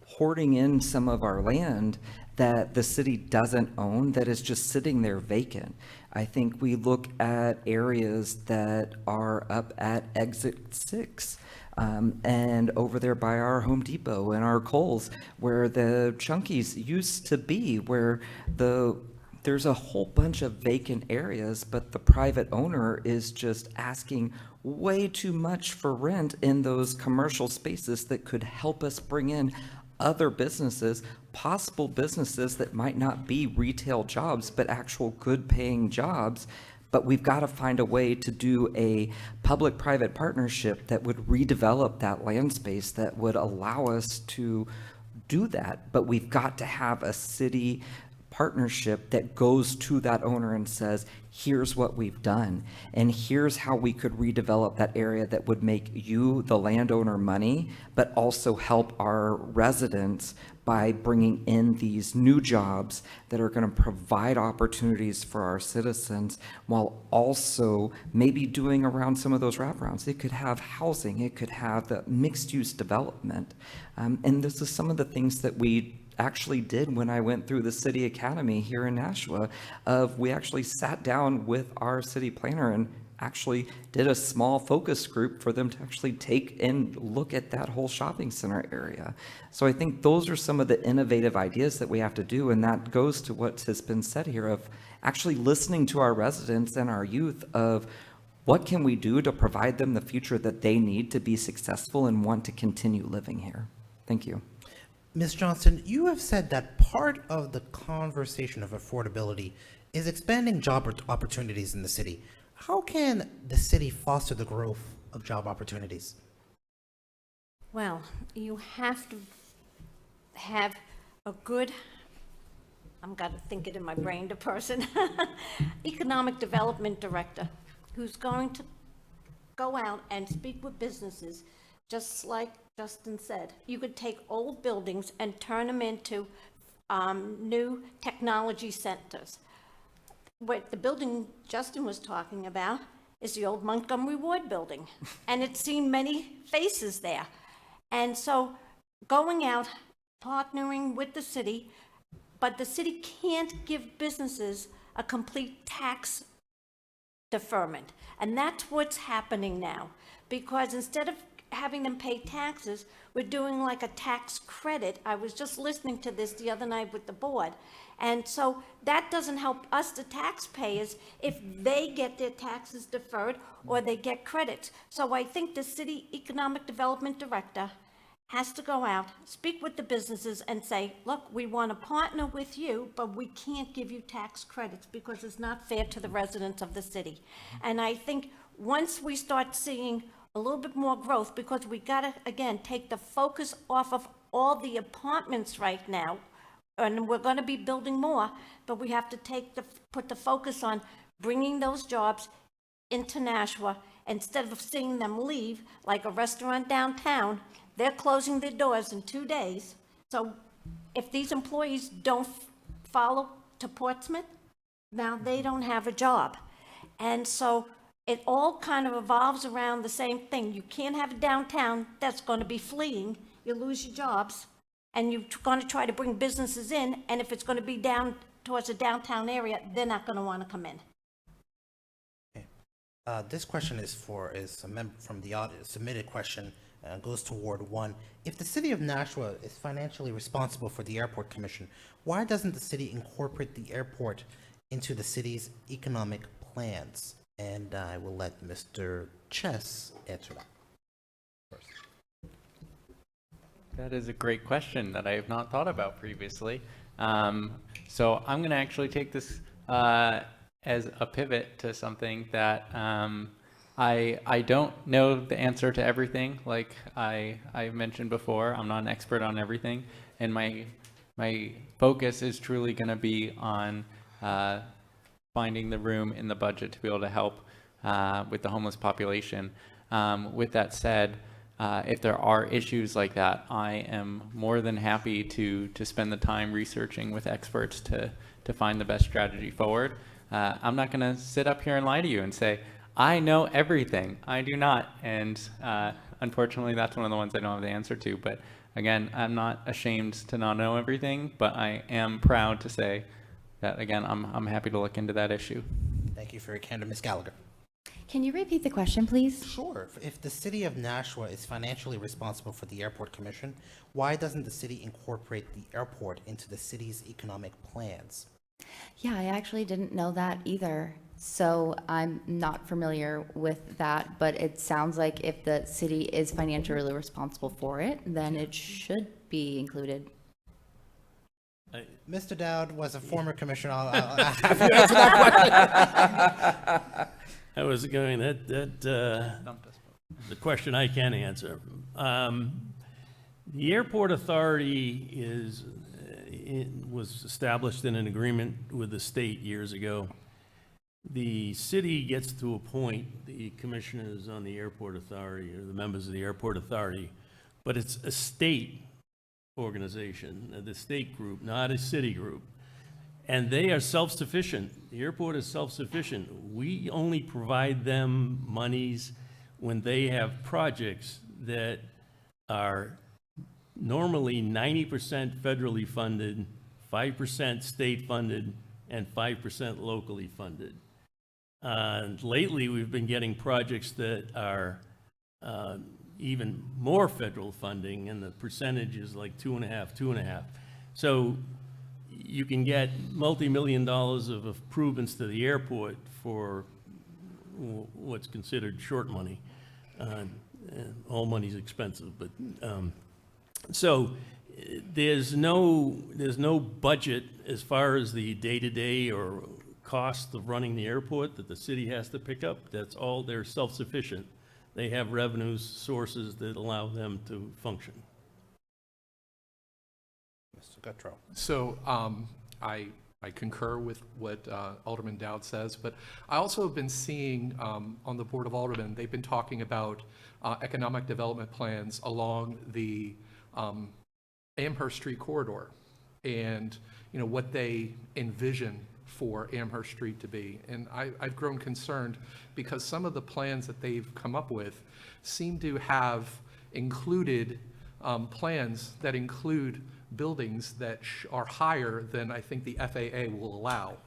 hoarding in some of our land that the city doesn't own, that is just sitting there vacant. I think we look at areas that are up at Exit 6 and over there by our Home Depot and our Kohl's, where the Chunkies used to be, where there's a whole bunch of vacant areas, but the private owner is just asking way too much for rent in those commercial spaces that could help us bring in other businesses, possible businesses that might not be retail jobs, but actual good paying jobs. But we've got to find a way to do a public-private partnership that would redevelop that land space that would allow us to do that. But we've got to have a city partnership that goes to that owner and says, here's what we've done, and here's how we could redevelop that area that would make you, the landowner, money, but also help our residents by bringing in these new jobs that are going to provide opportunities for our citizens, while also maybe doing around some of those wraparounds. It could have housing, it could have the mixed-use development, and this is some of the things that we actually did when I went through the city academy here in Nashua. We actually sat down with our city planner and actually did a small focus group for them to actually take and look at that whole shopping center area. So I think those are some of the innovative ideas that we have to do, and that goes to what has been said here of actually listening to our residents and our youth of what can we do to provide them the future that they need to be successful and want to continue living here. Thank you. Ms. Johnston, you have said that part of the conversation of affordability is expanding job opportunities in the city. How can the city foster the growth of job opportunities? Well, you have to have a good, I'm got to think it in my brain, the person, economic development director who's going to go out and speak with businesses, just like Justin said. You could take old buildings and turn them into new technology centers. What the building Justin was talking about is the old Montgomery Ward building, and it's seen many faces there. And so going out, partnering with the city, but the city can't give businesses a complete tax deferment. And that's what's happening now, because instead of having them pay taxes, we're doing like a tax credit. I was just listening to this the other night with the board. And so that doesn't help us, the taxpayers, if they get their taxes deferred or they get credits. So I think the city economic development director has to go out, speak with the businesses and say, look, we want to partner with you, but we can't give you tax credits because it's not fair to the residents of the city. And I think once we start seeing a little bit more growth, because we got to, again, take the focus off of all the apartments right now, and we're going to be building more, but we have to put the focus on bringing those jobs into Nashua instead of seeing them leave, like a restaurant downtown. They're closing their doors in 2 days. So if these employees don't follow to Portsmouth, now they don't have a job. And so it all kind of evolves around the same thing. You can't have a downtown that's going to be fleeing. You lose your jobs, and you're going to try to bring businesses in, and if it's going to be down towards the downtown area, they're not going to want to come in. This question is a member from the audience, submitted question, goes to Ward 1. If the city of Nashua is financially responsible for the airport commission, why doesn't the city incorporate the airport into the city's economic plans? And I will let Mr. Chess answer that first. That is a great question that I have not thought about previously. So I'm going to actually take this as a pivot to something that I don't know the answer to everything. Like I mentioned before, I'm not an expert on everything, and my focus is truly going to be on finding the room in the budget to be able to help with the homeless population. With that said, if there are issues like that, I am more than happy to spend the time researching with experts to find the best strategy forward. I'm not going to sit up here and lie to you and say, I know everything. I do not. And unfortunately, that's one of the ones I don't have the answer to. But again, I'm not ashamed to not know everything, but I am proud to say that, again, I'm happy to look into that issue. Thank you for your candor. Ms. Gallagher. Can you repeat the question, please? Sure. If the city of Nashua is financially responsible for the airport commission, why doesn't the city incorporate the airport into the city's economic plans? Yeah, I actually didn't know that either. So I'm not familiar with that, but it sounds like if the city is financially responsible for it, then it should be included. Mr. Dowd was a former commissioner. I'll have you answer that question. I was going, the question I can answer. The airport authority was established in an agreement with the state years ago. The city gets to appoint the commissioners on the airport authority or the members of the airport authority, but it's a state organization, the state group, not a city group. And they are self-sufficient. The airport is self-sufficient. We only provide them monies when they have projects that are normally 90% federally funded, 5% state funded, and 5% locally funded. Lately, we've been getting projects that are even more federal funding, and the percentage is like 2.5. So you can get multi-million dollars of improvements to the airport for what's considered short money. And all money's expensive, but, so there's no budget as far as the day-to-day or cost of running the airport that the city has to pick up. That's all, they're self-sufficient. They have revenue sources that allow them to function. Mr. Guttrow. So I concur with what Alderman Dowd says, but I also have been seeing on the Board of Aldermen, they've been talking about economic development plans along the Amherst Street corridor, and what they envision for Amherst Street to be. And I've grown concerned because some of the plans that they've come up with seem to have included plans that include buildings that are higher than I think the FAA will allow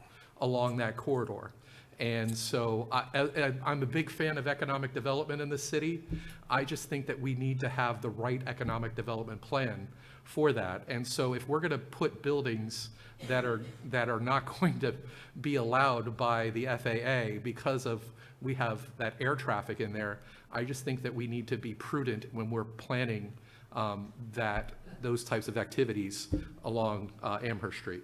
along that corridor. And so I'm a big fan of economic development in the city. I just think that we need to have the right economic development plan for that. And so if we're going to put buildings that are not going to be allowed by the FAA because of we have that air traffic in there, I just think that we need to be prudent when we're planning those types of activities along Amherst Street.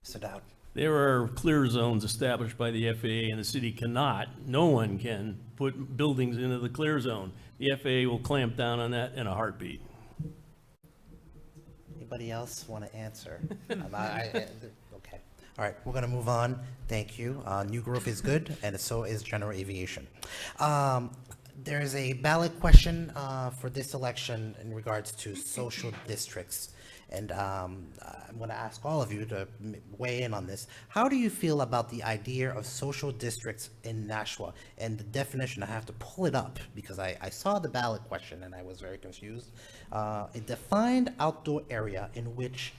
Mr. Dowd. There are clear zones established by the FAA, and the city cannot, no one can put buildings into the clear zone. The FAA will clamp down on that in a heartbeat. Anybody else want to answer? Okay. All right, we're going to move on. Thank you. New growth is good, and so is general aviation. There is a ballot question for this election in regards to social districts. And I'm going to ask all of you to weigh in on this. How do you feel about the idea of social districts in Nashua? And the definition, I have to pull it up because I saw the ballot question and I was very confused. A defined outdoor area in which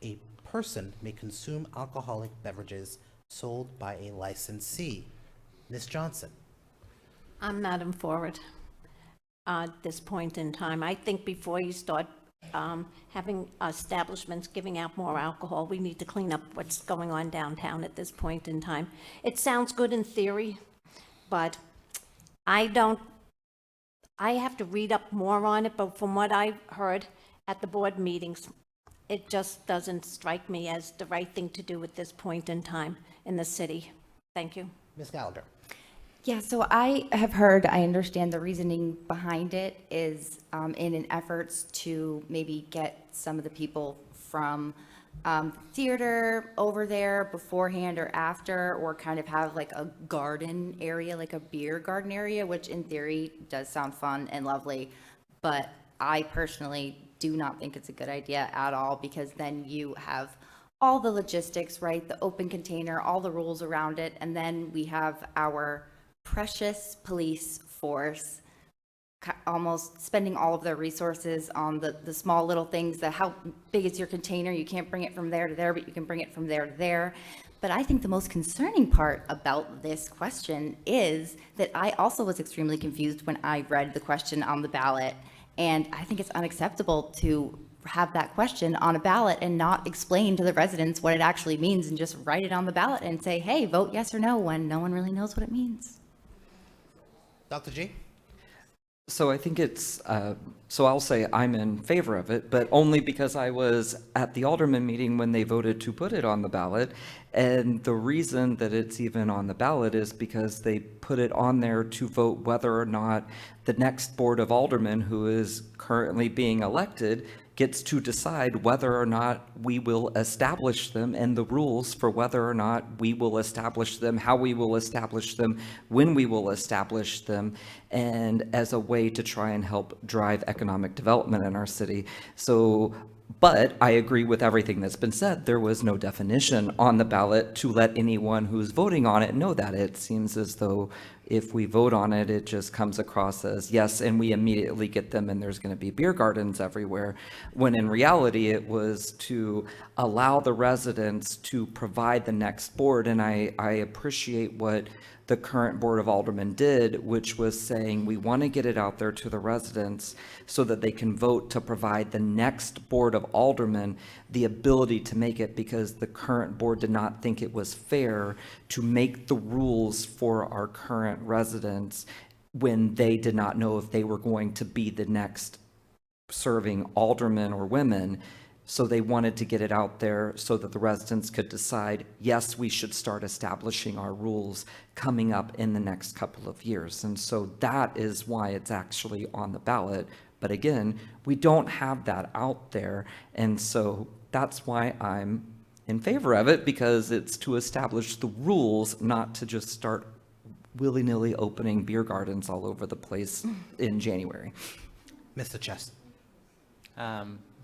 a person may consume alcoholic beverages sold by a licensee. Ms. Johnson. I'm not in for it at this point in time. I think before you start having establishments giving out more alcohol, we need to clean up what's going on downtown at this point in time. It sounds good in theory, but I have to read up more on it, but from what I've heard at the board meetings, it just doesn't strike me as the right thing to do at this point in time in the city. Thank you. Ms. Gallagher. Yeah, so I have heard, I understand the reasoning behind it is in an efforts to maybe get some of the people from theater over there beforehand or after, or kind of have like a garden area, like a beer garden area, which in theory does sound fun and lovely. But I personally do not think it's a good idea at all, because then you have all the logistics, right? The open container, all the rules around it. And then we have our precious police force almost spending all of their resources on the small little things, that how big is your container? You can't bring it from there to there, but you can bring it from there to there. But I think the most concerning part about this question is that I also was extremely confused when I read the question on the ballot. And I think it's unacceptable to have that question on a ballot and not explain to the residents what it actually means, and just write it on the ballot and say, hey, vote yes or no, when no one really knows what it means. Dr. G? So I think it's, so I'll say I'm in favor of it, but only because I was at the Alderman meeting when they voted to put it on the ballot. And the reason that it's even on the ballot is because they put it on there to vote whether or not the next Board of Aldermen, who is currently being elected, gets to decide whether or not we will establish them, and the rules for whether or not we will establish them, how we will establish them, when we will establish them, and as a way to try and help drive economic development in our city. So, but I agree with everything that's been said. There was no definition on the ballot to let anyone who's voting on it know that. It seems as though if we vote on it, it just comes across as yes, and we immediately get them and there's going to be beer gardens everywhere, when in reality it was to allow the residents to provide the next board. And I appreciate what the current Board of Aldermen did, which was saying we want to get it out there to the residents so that they can vote to provide the next Board of Aldermen the ability to make it, because the current board did not think it was fair to make the rules for our current residents when they did not know if they were going to be the next serving aldermen or women. So they wanted to get it out there so that the residents could decide, yes, we should start establishing our rules coming up in the next couple of years. And so that is why it's actually on the ballot. But again, we don't have that out there. And so that's why I'm in favor of it, because it's to establish the rules, not to just start willy-nilly opening beer gardens all over the place in January. Mr. Chess.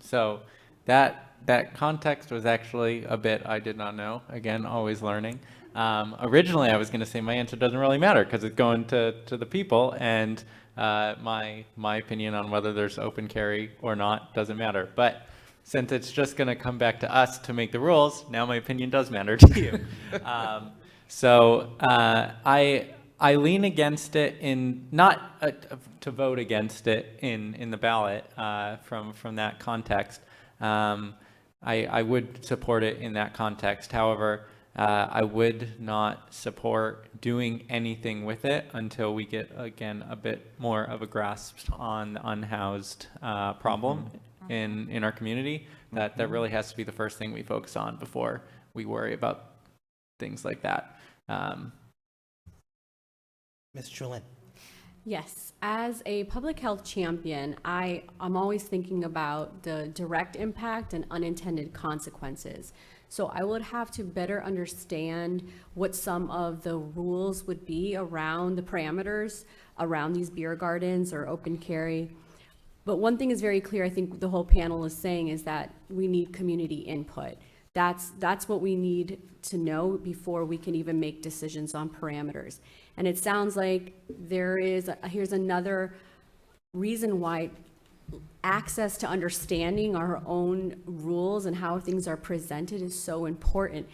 So that context was actually a bit I did not know. Again, always learning. Originally, I was going to say my answer doesn't really matter because it's going to the people, and my opinion on whether there's open carry or not doesn't matter. But since it's just going to come back to us to make the rules, now my opinion does matter to you. So I lean against it in not to vote against it in the ballot from that context. I would support it in that context. However, I would not support doing anything with it until we get, again, a bit more of a grasp on the unhoused problem in our community. That really has to be the first thing we focus on before we worry about things like that. Ms. Chulin. Yes, as a public health champion, I'm always thinking about the direct impact and unintended consequences. So I would have to better understand what some of the rules would be around the parameters around these beer gardens or open carry. But one thing is very clear, I think the whole panel is saying, is that we need community input. That's what we need to know before we can even make decisions on parameters. And it sounds like here's another reason why access to understanding our own rules and how things are presented is so important.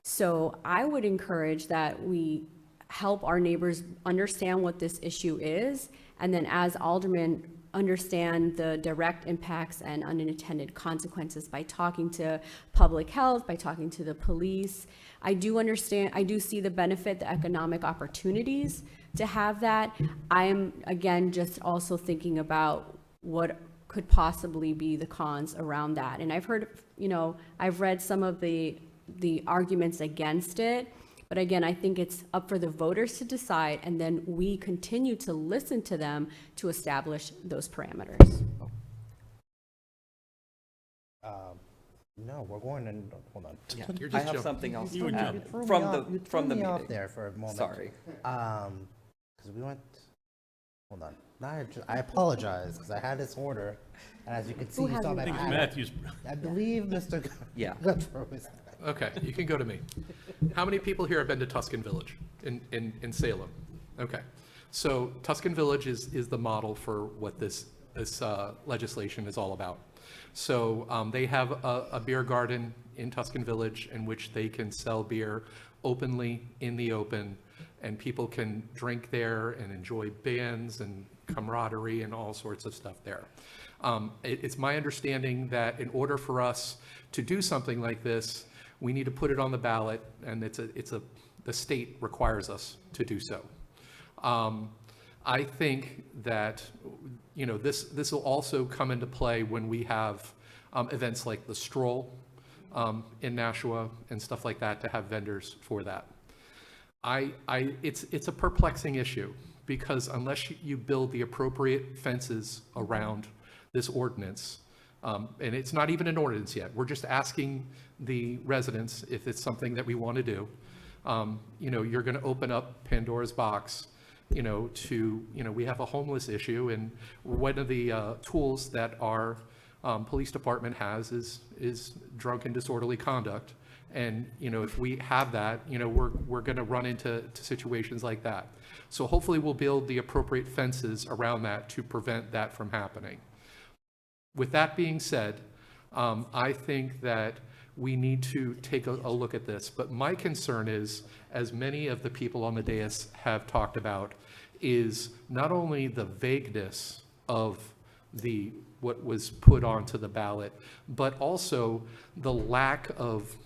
So I would encourage that we help our neighbors understand what this issue is, and then as aldermen, understand the direct impacts and unintended consequences by talking to public health, by talking to the police. I do see the benefit, the economic opportunities to have that. I am, again, just also thinking about what could possibly be the cons around that. And I've heard, I've read some of the arguments against it. But again, I think it's up for the voters to decide, and then we continue to listen to them to establish those parameters. No, we're going in. Hold on. Yeah, You're I just have jumping. something else You to would add jump. You threw from the me off meeting. there for a moment. Sorry. Because we went. Hold on. Now I apologize because I had this order, and as you can see, you saw I my think it's pad. Matthew's. I believe Mr. Yeah. Guthrie was. Okay, you can go to me. How many people here have been to Tuscan Village in Salem? Okay, so Tuscan Village is the model for what this legislation is all about. So they have a beer garden in Tuscan Village in which they can sell beer openly in the open, and people can drink there and enjoy bands and camaraderie and all sorts of stuff there. It's my understanding that in order for us to do something like this, we need to put it on the ballot, and the state requires us to do so. I think that, this will also come into play when we have events like the Stroll in Nashua and stuff like that, to have vendors for that. It's a perplexing issue, because unless you build the appropriate fences around this ordinance, and it's not even an ordinance yet, we're just asking the residents if it's something that we want to do. You're going to open up Pandora's box, we have a homeless issue, and one of the tools that our police department has is drunk and disorderly conduct. And, if we have that, we're going to run into situations like that. So hopefully we'll build the appropriate fences around that to prevent that from happening. With that being said, I think that we need to take a look at this. But my concern is, as many of the people on the dais have talked about, is not only the vagueness of what was put onto the ballot, but also the lack of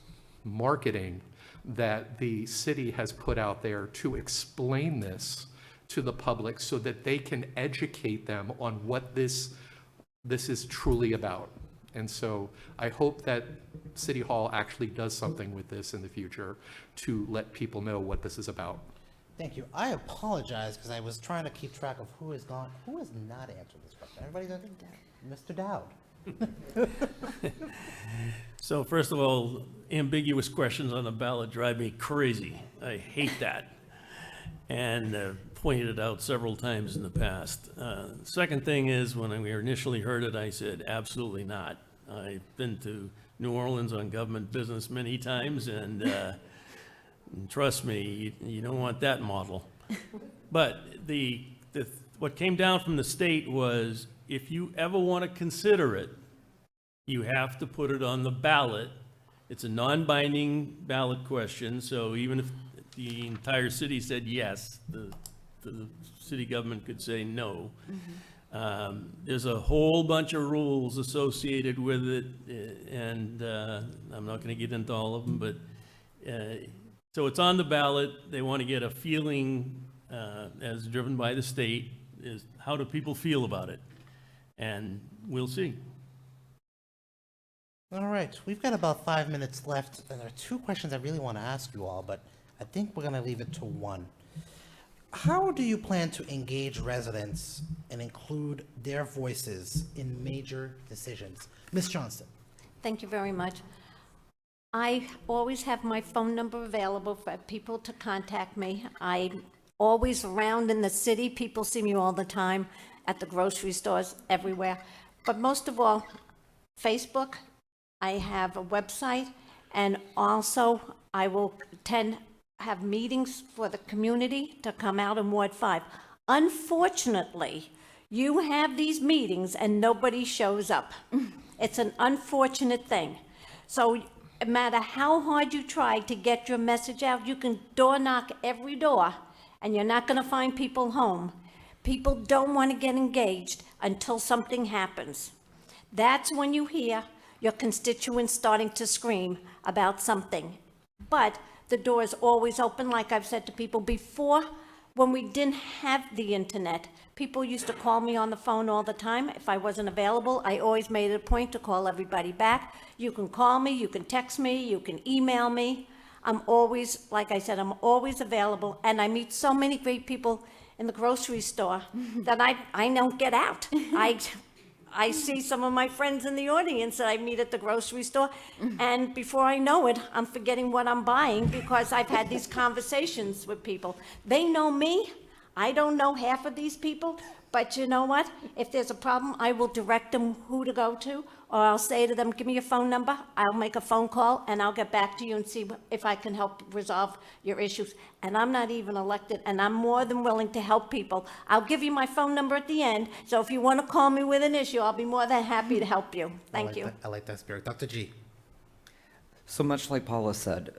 marketing that the city has put out there to explain this to the public so that they can educate them on what this is truly about. And so I hope that City Hall actually does something with this in the future to let people know what this is about. Thank you. I apologize because I was trying to keep track of who has not answered this question. Everybody got Mr. Dowd. So first of all, ambiguous questions on the ballot drive me crazy. I hate that. And pointed it out several times in the past. Second thing is, when we initially heard it, I said, absolutely not. I've been to New Orleans on government business many times, and trust me, you don't want that model. But what came down from the state was, if you ever want to consider it, you have to put it on the ballot. It's a non-binding ballot question, so even if the entire city said yes, the city government could say no. There's a whole bunch of rules associated with it, and I'm not going to get into all of them, but so it's on the ballot. They want to get a feeling, as driven by the state, is how do people feel about it? And we'll see. All right, we've got about 5 minutes left, and there are two questions I really want to ask you all, but I think we're going to leave it to one. How do you plan to engage residents and include their voices in major decisions? Ms. Johnston. Thank you very much. I always have my phone number available for people to contact me. I'm always around in the city. People see me all the time at the grocery stores, everywhere. But most of all, Facebook. I have a website, and also I will have meetings for the community to come out in Ward 5. Unfortunately, you have these meetings and nobody shows up. It's an unfortunate thing. So no matter how hard you try to get your message out, you can door knock every door and you're not going to find people home. People don't want to get engaged until something happens. That's when you hear your constituents starting to scream about something. But the door is always open, like I've said to people before. When we didn't have the internet, people used to call me on the phone all the time. If I wasn't available, I always made it a point to call everybody back. You can call me, you can text me, you can email me. I'm always, like I said, I'm always available, and I meet so many great people in the grocery store that I don't get out. I see some of my friends in the audience that I meet at the grocery store, and before I know it, I'm forgetting what I'm buying because I've had these conversations with people. They know me. I don't know half of these people, but you know what? If there's a problem, I will direct them who to go to, or I'll say to them, give me your phone number. I'll make a phone call, and I'll get back to you and see if I can help resolve your issues. And I'm not even elected, and I'm more than willing to help people. I'll give you my phone number at the end, so if you want to call me with an issue, I'll be more than happy to help you. Thank you. I like that spirit. Dr. G. So much like Paula said,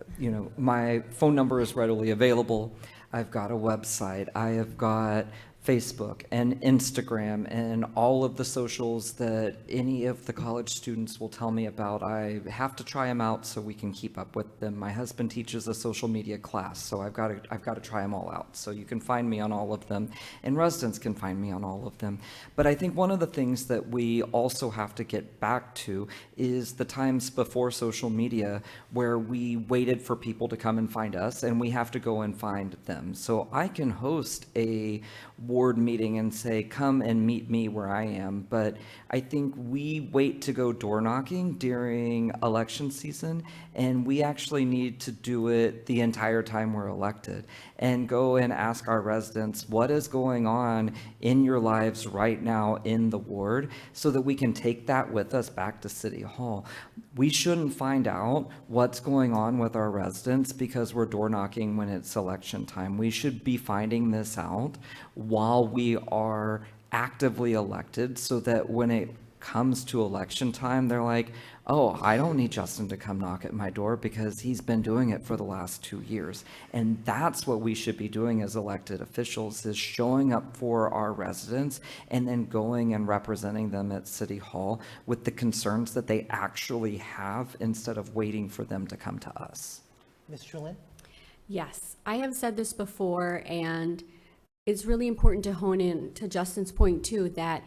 my phone number is readily available. I've got a website. I have got Facebook and Instagram and all of the socials that any of the college students will tell me about. I have to try them out so we can keep up with them. My husband teaches a social media class, so I've got to try them all out. So you can find me on all of them, and residents can find me on all of them. But I think one of the things that we also have to get back to is the times before social media where we waited for people to come and find us, and we have to go and find them. So I can host a ward meeting and say, come and meet me where I am. But I think we wait to go door knocking during election season, and we actually need to do it the entire time we're elected and go and ask our residents what is going on in your lives right now in the ward so that we can take that with us back to City Hall. We shouldn't find out what's going on with our residents because we're door knocking when it's election time. We should be finding this out while we are actively elected so that when it comes to election time, they're like, oh, I don't need Justin to come knock at my door because he's been doing it for the last 2 years. And that's what we should be doing as elected officials, is showing up for our residents and then going and representing them at City Hall with the concerns that they actually have instead of waiting for them to come to us. Ms. Chulin? Yes, I have said this before, and it's really important to hone in to Justin's point too, that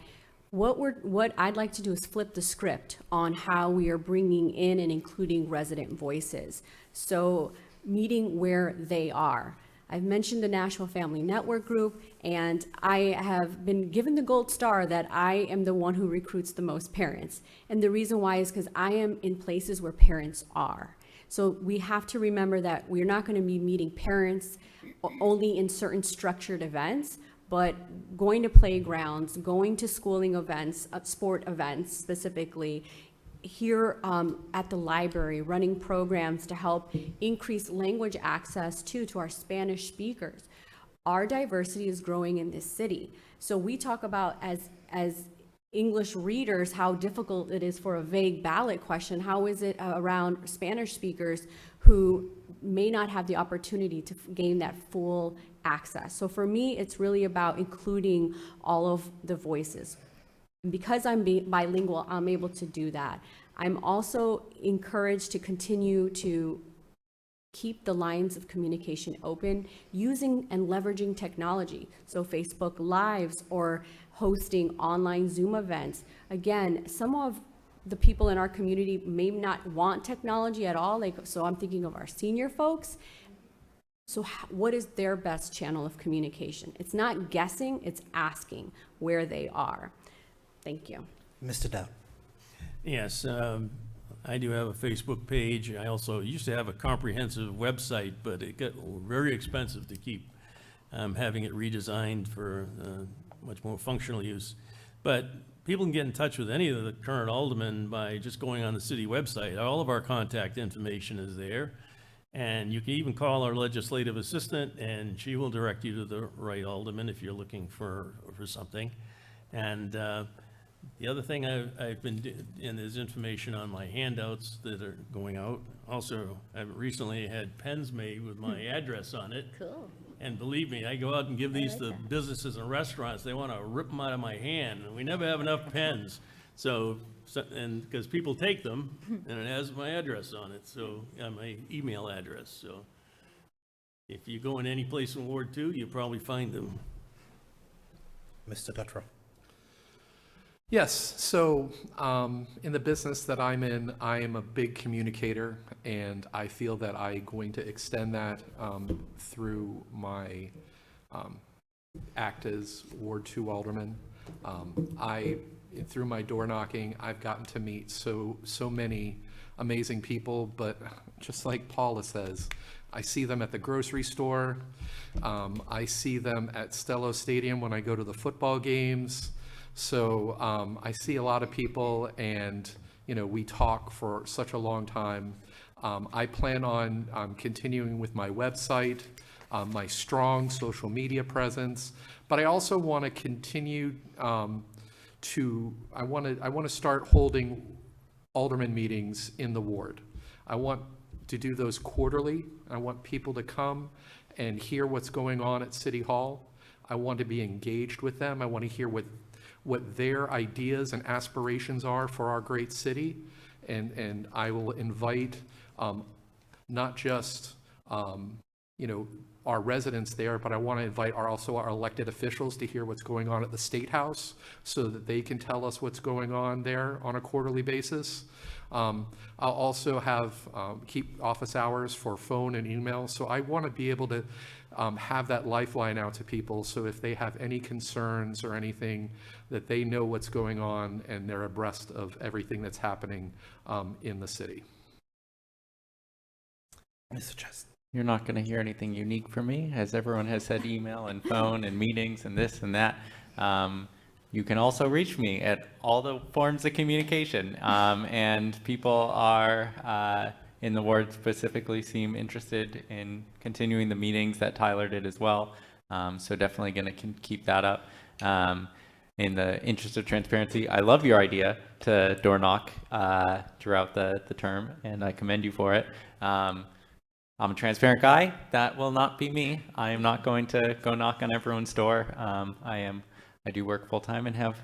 what I'd like to do is flip the script on how we are bringing in and including resident voices. So meeting where they are. I've mentioned the Nashville Family Network Group, and I have been given the gold star that I am the one who recruits the most parents. And the reason why is because I am in places where parents are. So we have to remember that we're not going to be meeting parents only in certain structured events, but going to playgrounds, going to schooling events, sport events specifically, here at the library, running programs to help increase language access to our Spanish speakers. Our diversity is growing in this city. So we talk about as English readers how difficult it is for a vague ballot question. How is it around Spanish speakers who may not have the opportunity to gain that full access? So for me, it's really about including all of the voices. And because I'm bilingual, I'm able to do that. I'm also encouraged to continue to keep the lines of communication open using and leveraging technology. So Facebook Lives or hosting online Zoom events. Again, some of the people in our community may not want technology at all. So I'm thinking of our senior folks. So what is their best channel of communication? It's not guessing, it's asking where they are. Thank you. Mr. Dowd? Yes, I do have a Facebook page. I also used to have a comprehensive website, but it got very expensive to keep having it redesigned for much more functional use. But people can get in touch with any of the current aldermen by just going on the city website. All of our contact information is there. And you can even call our legislative assistant, and she will direct you to the right alderman if you're looking for something. And the other thing I've been, and there's information on my handouts that are going out. Also, I've recently had pens made with my address on it. Cool. And believe me, I go out and give these to businesses and restaurants. They want to rip them out of my hand, and we never have enough pens. So and because people take them, and it has my address on it, so my email address. So if you go in any place in Ward 2, you'll probably find them. Mr. Guttrow? Yes, so in the business that I'm in, I am a big communicator, and I feel that I'm going to extend that through my act as Ward 2 Alderman. Through my door knocking, I've gotten to meet so many amazing people, but just like Paula says, I see them at the grocery store, I see them at Stello Stadium when I go to the football games. So I see a lot of people, and we talk for such a long time. I plan on continuing with my website, my strong social media presence, but I also want to continue I want to start holding alderman meetings in the ward. I want to do those quarterly. I want people to come and hear what's going on at City Hall. I want to be engaged with them. I want to hear what their ideas and aspirations are for our great city. And I will invite not just our residents there, but I want to invite also our elected officials to hear what's going on at the State House so that they can tell us what's going on there on a quarterly basis. I'll also keep office hours for phone and email. So I want to be able to have that lifeline out to people. So if they have any concerns or anything, that they know what's going on and they're abreast of everything that's happening in the city. Mr. Chest. You're not going to hear anything unique from me, as everyone has said, email and phone and meetings and this and that. You can also reach me at all the forms of communication, and people are in the ward specifically seem interested in continuing the meetings that Tyler did as well. So definitely going to keep that up. In the interest of transparency, I love your idea to door knock throughout the term, and I commend you for it. I'm a transparent guy. That will not be me. I am not going to go knock on everyone's door. I do work full time and have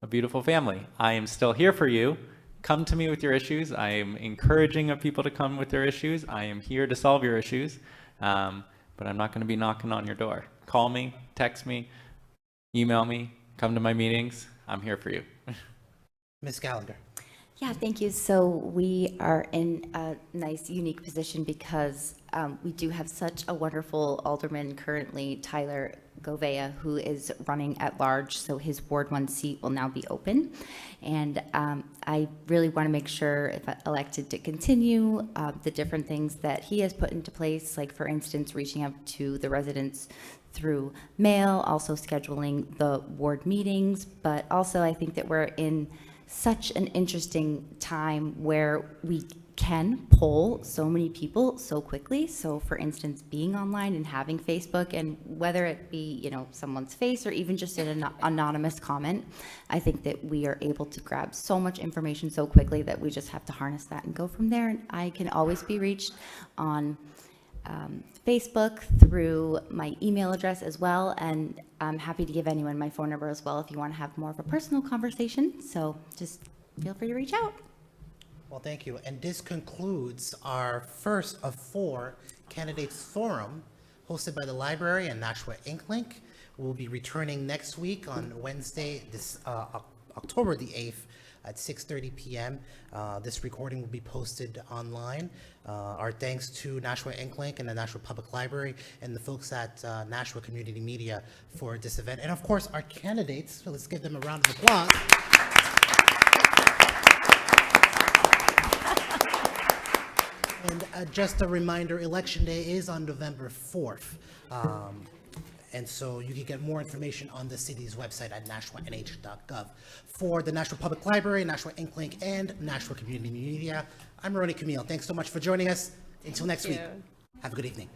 a beautiful family. I am still here for you. Come to me with your issues. I am encouraging of people to come with their issues. I am here to solve your issues, but I'm not going to be knocking on your door. Call me, text me, email me, come to my meetings. I'm here for you. Ms. Gallagher. Yeah, thank you. So we are in a nice, unique position because we do have such a wonderful alderman currently, Tyler Govea, who is running at large. So his Ward 1 seat will now be open. And I really want to make sure, if elected to continue, the different things that he has put into place, like, for instance, reaching out to the residents through mail, also scheduling the ward meetings. But also, I think that we're in such an interesting time where we can poll so many people so quickly. So for instance, being online and having Facebook, and whether it be, someone's face or even just an anonymous comment, I think that we are able to grab so much information so quickly that we just have to harness that and go from there. And I can always be reached on Facebook through my email address as well, and I'm happy to give anyone my phone number as well if you want to have more of a personal conversation. So just feel free to reach out. Well, thank you. And this concludes our first of 4 candidates forum hosted by the library and Nashua Inklink. We'll be returning next week on Wednesday, October the 8th at 6:30 p.m. This recording will be posted online. Our thanks to Nashua Inklink and the Nashua Public Library and the folks at Nashua Community Media for this event. And of course, our candidates, so let's give them a round of applause. And just a reminder, Election Day is on November 4th. And so you can get more information on the city's website at nashuanh.gov. For the Nashua Public Library, Nashua Inklink, and Nashua Community Media, I'm Ronnie Camille. Thanks so much for joining us. Until next week, have a good evening.